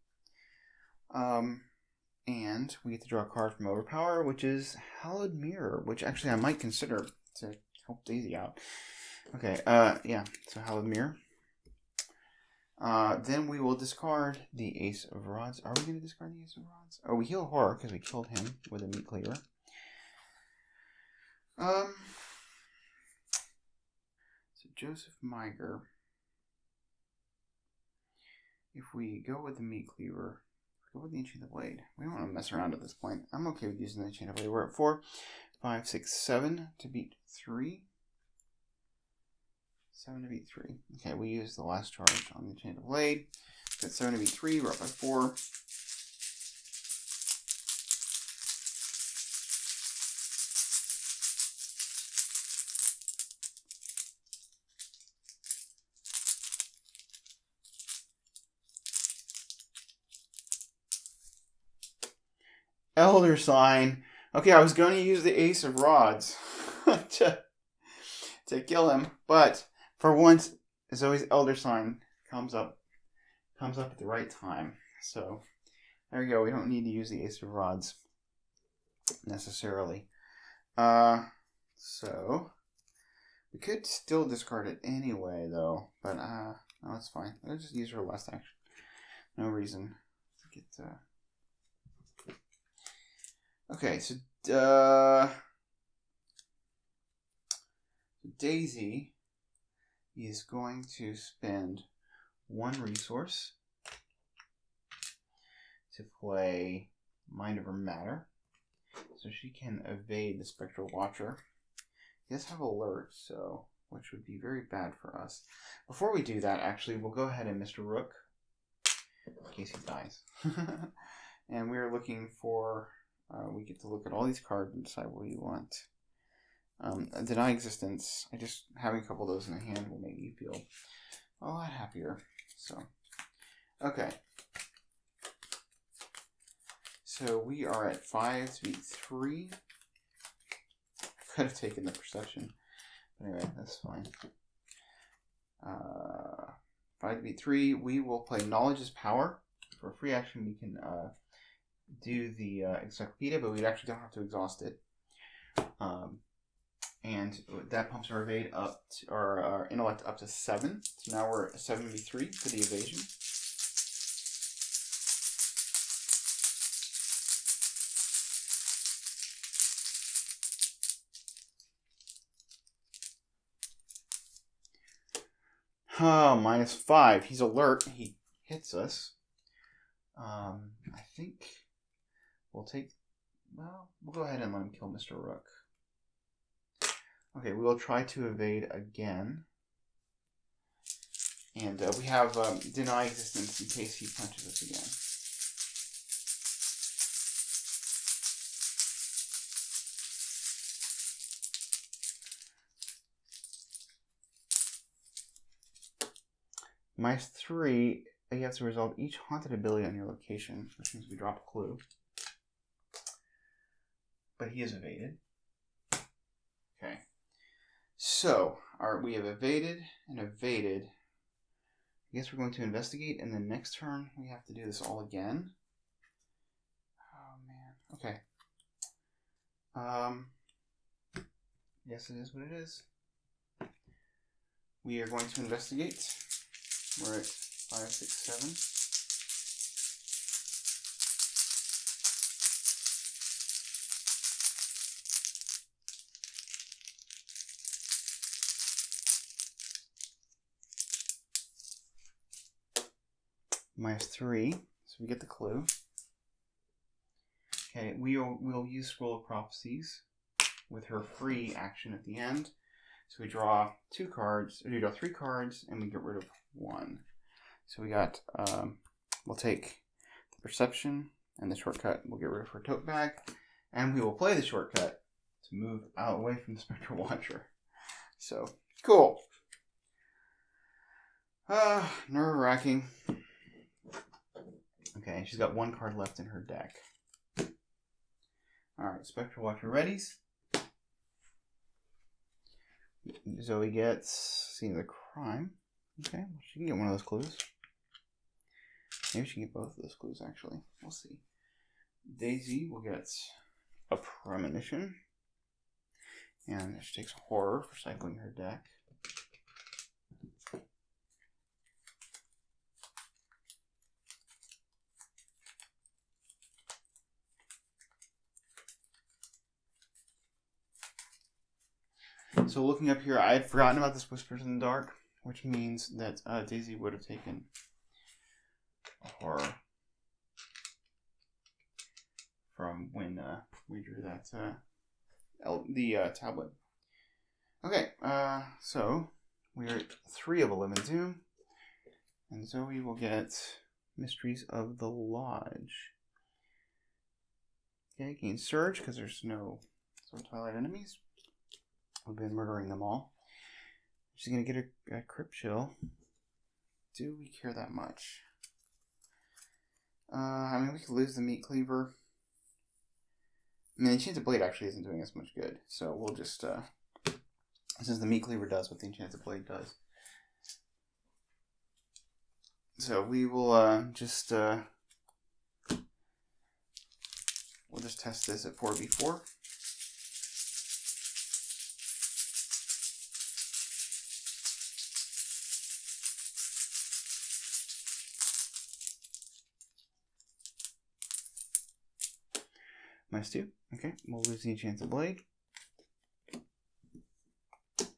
And we get to draw a card from Overpower, which is Hallowed Mirror, which actually I might consider to help Daisy out. Okay, yeah, so Hallowed Mirror. Then we will discard the Ace of Rods. Are we going to discard the Ace of Rods? Oh, we heal Horror because we killed him with a Meat Cleaver. So Joseph Miger. If we go with the Meat Cleaver, go with the Enchanted Blade. We don't want to mess around at this point. I'm okay with using the Enchanted Blade. We're at 4, 5, 6, 7 to beat 3. 7 to beat 3. Okay, we use the last charge on the Enchanted Blade. Got 7 to beat 3. We're up by 4. Elder Sign. Okay, I was going to use the Ace of Rods to kill him, but for once, Zoey's Elder Sign comes up at the right time. So there we go. We don't need to use the Ace of Rods necessarily. So we could still discard it anyway, though. But no, that's fine. Let's just use her last action. No reason to get. Okay, so Daisy is going to spend 1 resource to play Mind Over Matter, so she can evade the Spectral Watcher. He does have Alert, so which would be very bad for us. Before we do that, actually, we'll go ahead and Mr. Rook. in case he dies. And we're looking for, we get to look at all these cards and decide what we want. Deny existence. Having a couple of those in the hand will make me feel a lot happier. So, okay. So we are at 5 to beat 3. I could have taken the perception. But anyway, that's fine. 5 to beat 3. We will play Knowledge is Power. For a free action, we can do the Encyclopedia, but we actually don't have to exhaust it. And that pumps our evade up to, our intellect up to 7. So now we're at 7v3 for the evasion. Oh, -5. He's alert. He hits us. I think we'll take... Well, we'll go ahead and let him kill Mr. Rook. Okay, we will try to evade again. And we have Deny Existence in case he punches us again. -3, you have to resolve each haunted ability on your location, which means we drop a clue. But he is evaded. Okay. So, we have evaded and evaded. I guess we're going to investigate, and then next turn we have to do this all again. Oh, man. Okay. Yes, it is what it is. We are going to investigate. We're at 5, 6, 7. -3, so we get the clue. Okay, we'll use Scroll of Prophecies with her free action at the end. So we draw 2 cards, or we draw 3 cards, and we get rid of 1. So we got, we'll take the Perception and the shortcut. We'll get rid of her tote bag, and we will play the shortcut to move out away from the Spectral Watcher. So, cool. Nerve-wracking. Okay, she's got 1 card left in her deck. Alright, Spectral Watcher readies. Zoey gets Scene of the Crime. Okay, well, she can get one of those clues. Maybe she can get both of those clues, actually. We'll see. Daisy will get a Premonition. And she takes Horror for cycling her deck. So looking up here, I had forgotten about this Whispers in the Dark, which means that Daisy would have taken a Horror from when we drew that the tablet. Okay, so we're at 3 of 11 Doom, and Zoey will get Mysteries of the Lodge. Okay, gain Surge because there's no Twilight enemies. We've been murdering them all. She's going to get a Crypt Chill. Do we care that much? I mean, we could lose the Meat Cleaver. I mean, the Enchanted Blade actually isn't doing us much good. So we'll just, since the Meat Cleaver does what the Enchanted Blade does. So we will we'll just test this at 4v4. -2. Okay, we'll lose the Enchanted Blade.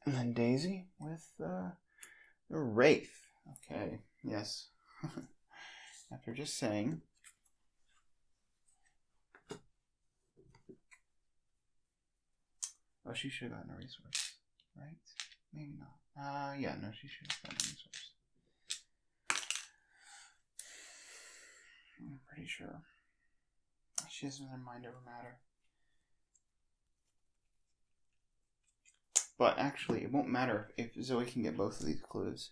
And then Daisy with the Wraith. Okay, yes. After just saying. Oh, she should have gotten a resource, right? Maybe not. Yeah, no, she should have gotten a resource. pretty sure. She has another mind over matter. But actually, it won't matter if Zoey can get both of these clues.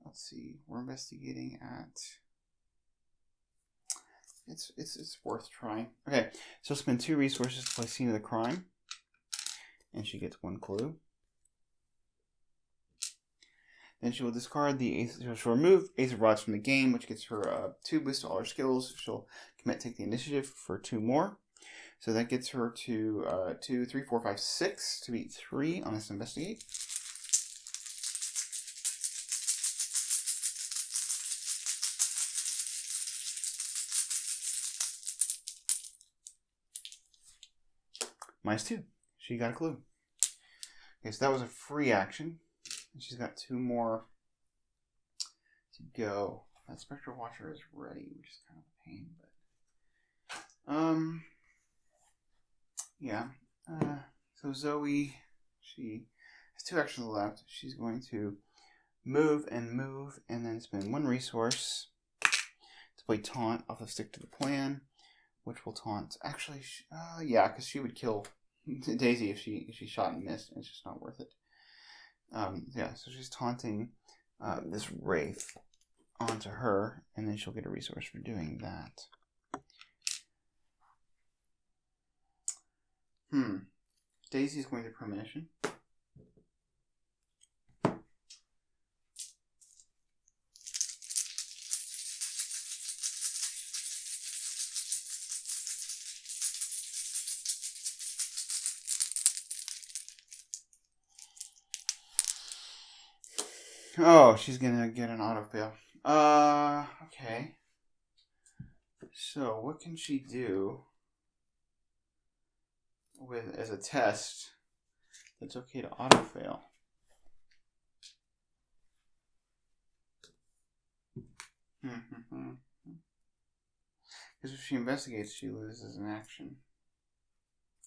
Let's see. We're investigating at... It's worth trying. Okay, so spend 2 resources to play scene of the crime. And she gets 1 clue. Then she will discard the ace. She'll remove Ace of Rods from the game, which gets her 2 boost to all her skills. She'll take the initiative for 2 more. So that gets her to 2, 3, 4, 5, 6 to beat 3 on this investigate. -2. She got a clue. Okay, so that was a free action. And she's got 2 more to go. That Spectral Watcher is ready, which is kind of a pain, but... yeah. So Zoey, she has 2 actions left. She's going to move, and then spend 1 resource to play Taunt off of Stick to the Plan, which will taunt. Actually, yeah, because she would kill Daisy if she shot and missed, and it's just not worth it. Yeah, so she's taunting this Wraith onto her, and then she'll get a resource for doing that. Daisy's going to Premonition. Oh, she's gonna get an auto fail. Okay. So what can she do with as a test that's okay to auto fail? Because if she investigates, she loses an action.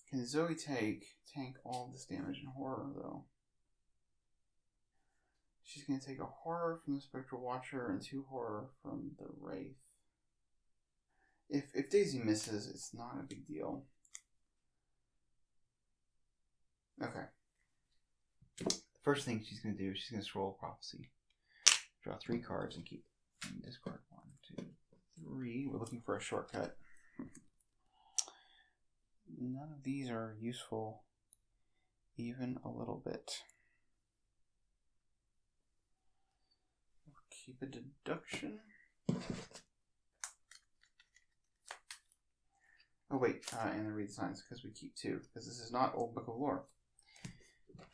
Can Zoey tank all this damage and horror though? She's going to take a horror from the Spectral Watcher and 2 horror from the Wraith. If Daisy misses, it's not a big deal. Okay. The first thing she's going to do is she's going to scroll Prophecy. Draw 3 cards and keep and discard 1, 2, 3. We're looking for a shortcut. None of these are useful even a little bit. Keep a deduction. Oh wait, and then read the signs because we keep 2 because this is not Old Book of Lore.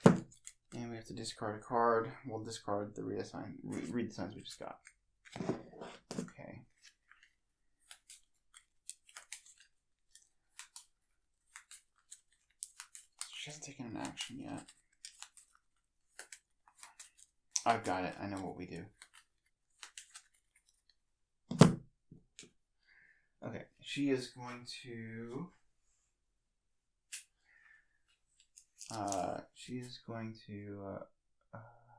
And we have to discard a card. We'll discard the read the signs we just got. Okay. She hasn't taken an action yet. I've got it. I know what we do. Okay, she is going to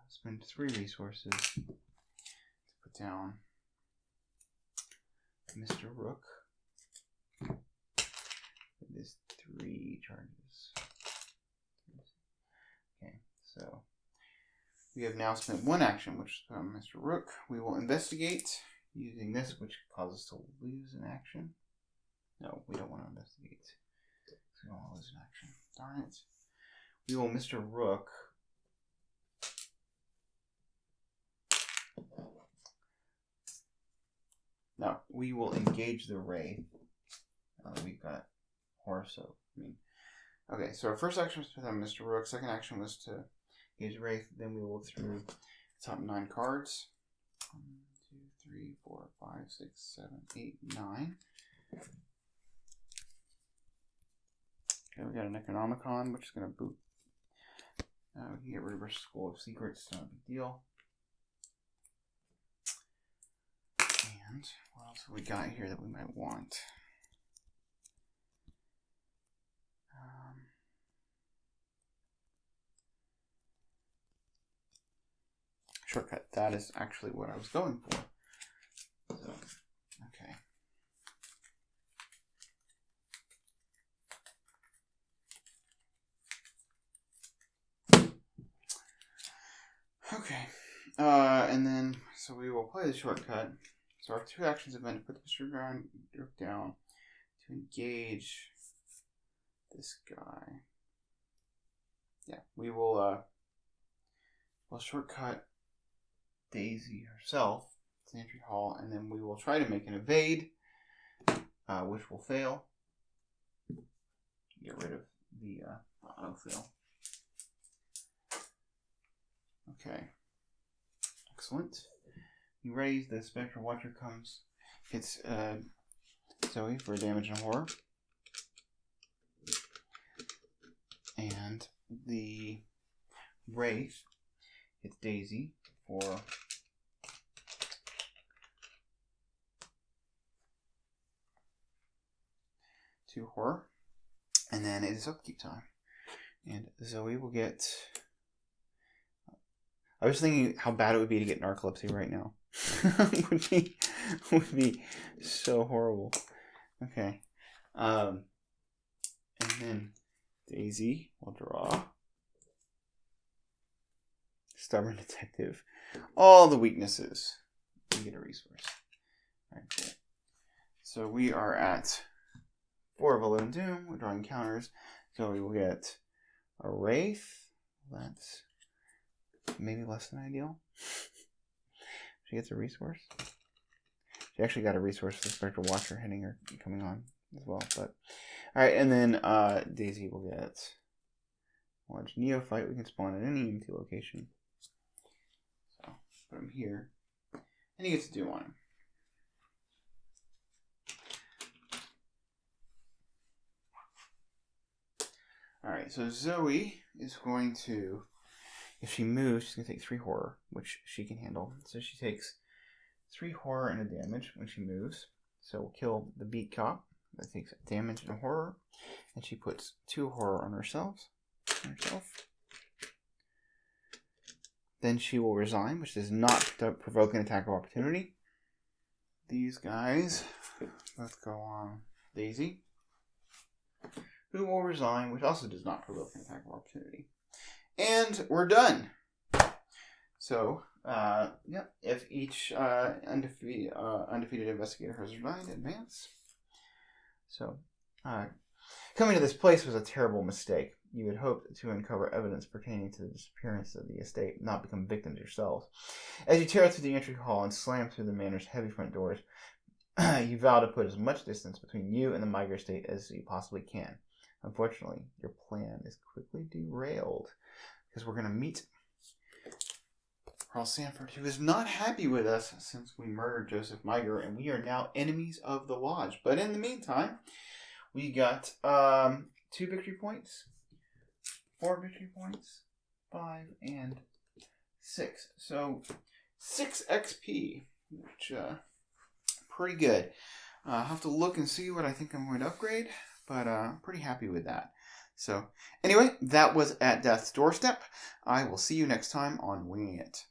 spend 3 resources to put down Mr. Rook. It is 3 charges. Okay, so we have now spent 1 action, which is Mr. Rook. We will investigate using this, which causes us to lose an action. No, we don't want to investigate. We don't want to lose an action. Darn it. We will Mr. Rook. No, we will engage the Wraith. We've got horror, so okay, so our first action was to put on Mr. Rook. Second action was to engage the Wraith. Then we will look through the top 9 cards. 1, 2, 3, 4, 5, 6, 7, 8, 9. Okay, we got an Economicon, which is going to boot. We can get rid of our School of Secrets, not a big deal. And what else have we got here that we might want? Shortcut. That is actually what I was going for. So, okay. Okay. And then, so we will play the shortcut. So our 2 actions have been to put the Mr. Ground down, to engage this guy. Yeah, we will, we'll shortcut Daisy herself to the entry hall, and then we will try to make an evade, which will fail. Get rid of the autofill. Okay. Excellent. You ready? The Spectral Watcher comes. Hits Zoey for damage and horror. And the Wraith hits Daisy for 2 horror. And then it is upkeep time. And Zoey will get... I was thinking how bad it would be to get narcolepsy right now. would be so horrible. Okay. And then Daisy will draw Stubborn Detective. All the weaknesses. You get a resource. Alright, cool. So we are at 4 of Alone Doom. We're drawing counters. So we will get a Wraith. That's maybe less than ideal. She gets a resource. She actually got a resource for the Spectral Watcher hitting her, coming on as well. But alright, and then Daisy will get Large Neophyte. We can spawn at any empty location. So put him here. And he gets to do on him. Alright, so Zoey is going to, if she moves, she's going to take 3 horror, which she can handle. So she takes 3 horror and a damage when she moves. So we'll kill the Beat Cop. That takes damage and horror. And she puts 2 horror on herself. Then she will resign, which does not provoke an attack of opportunity. These guys both go on Daisy, who will resign, which also does not provoke an attack of opportunity. And we're done. So, if each undefeated investigator has resigned, advance. So, coming to this place was a terrible mistake. You had hoped to uncover evidence pertaining to the disappearance of the estate, not become victims yourselves. As you tear through the entry hall and slam through the manor's heavy front doors, you vow to put as much distance between you and the Migrant estate as you possibly can. Unfortunately, your plan is quickly derailed, because we're going to meet Carl Sanford, who is not happy with us since we murdered Joseph Miger, and we are now enemies of the Lodge. But in the meantime, we got 2 victory points, 4 victory points, 5, and 6. So 6 XP, which pretty good. I'll have to look and see what I think I'm going to upgrade, but pretty happy with that. So anyway, that was At Death's Doorstep. I will see you next time on Winging It.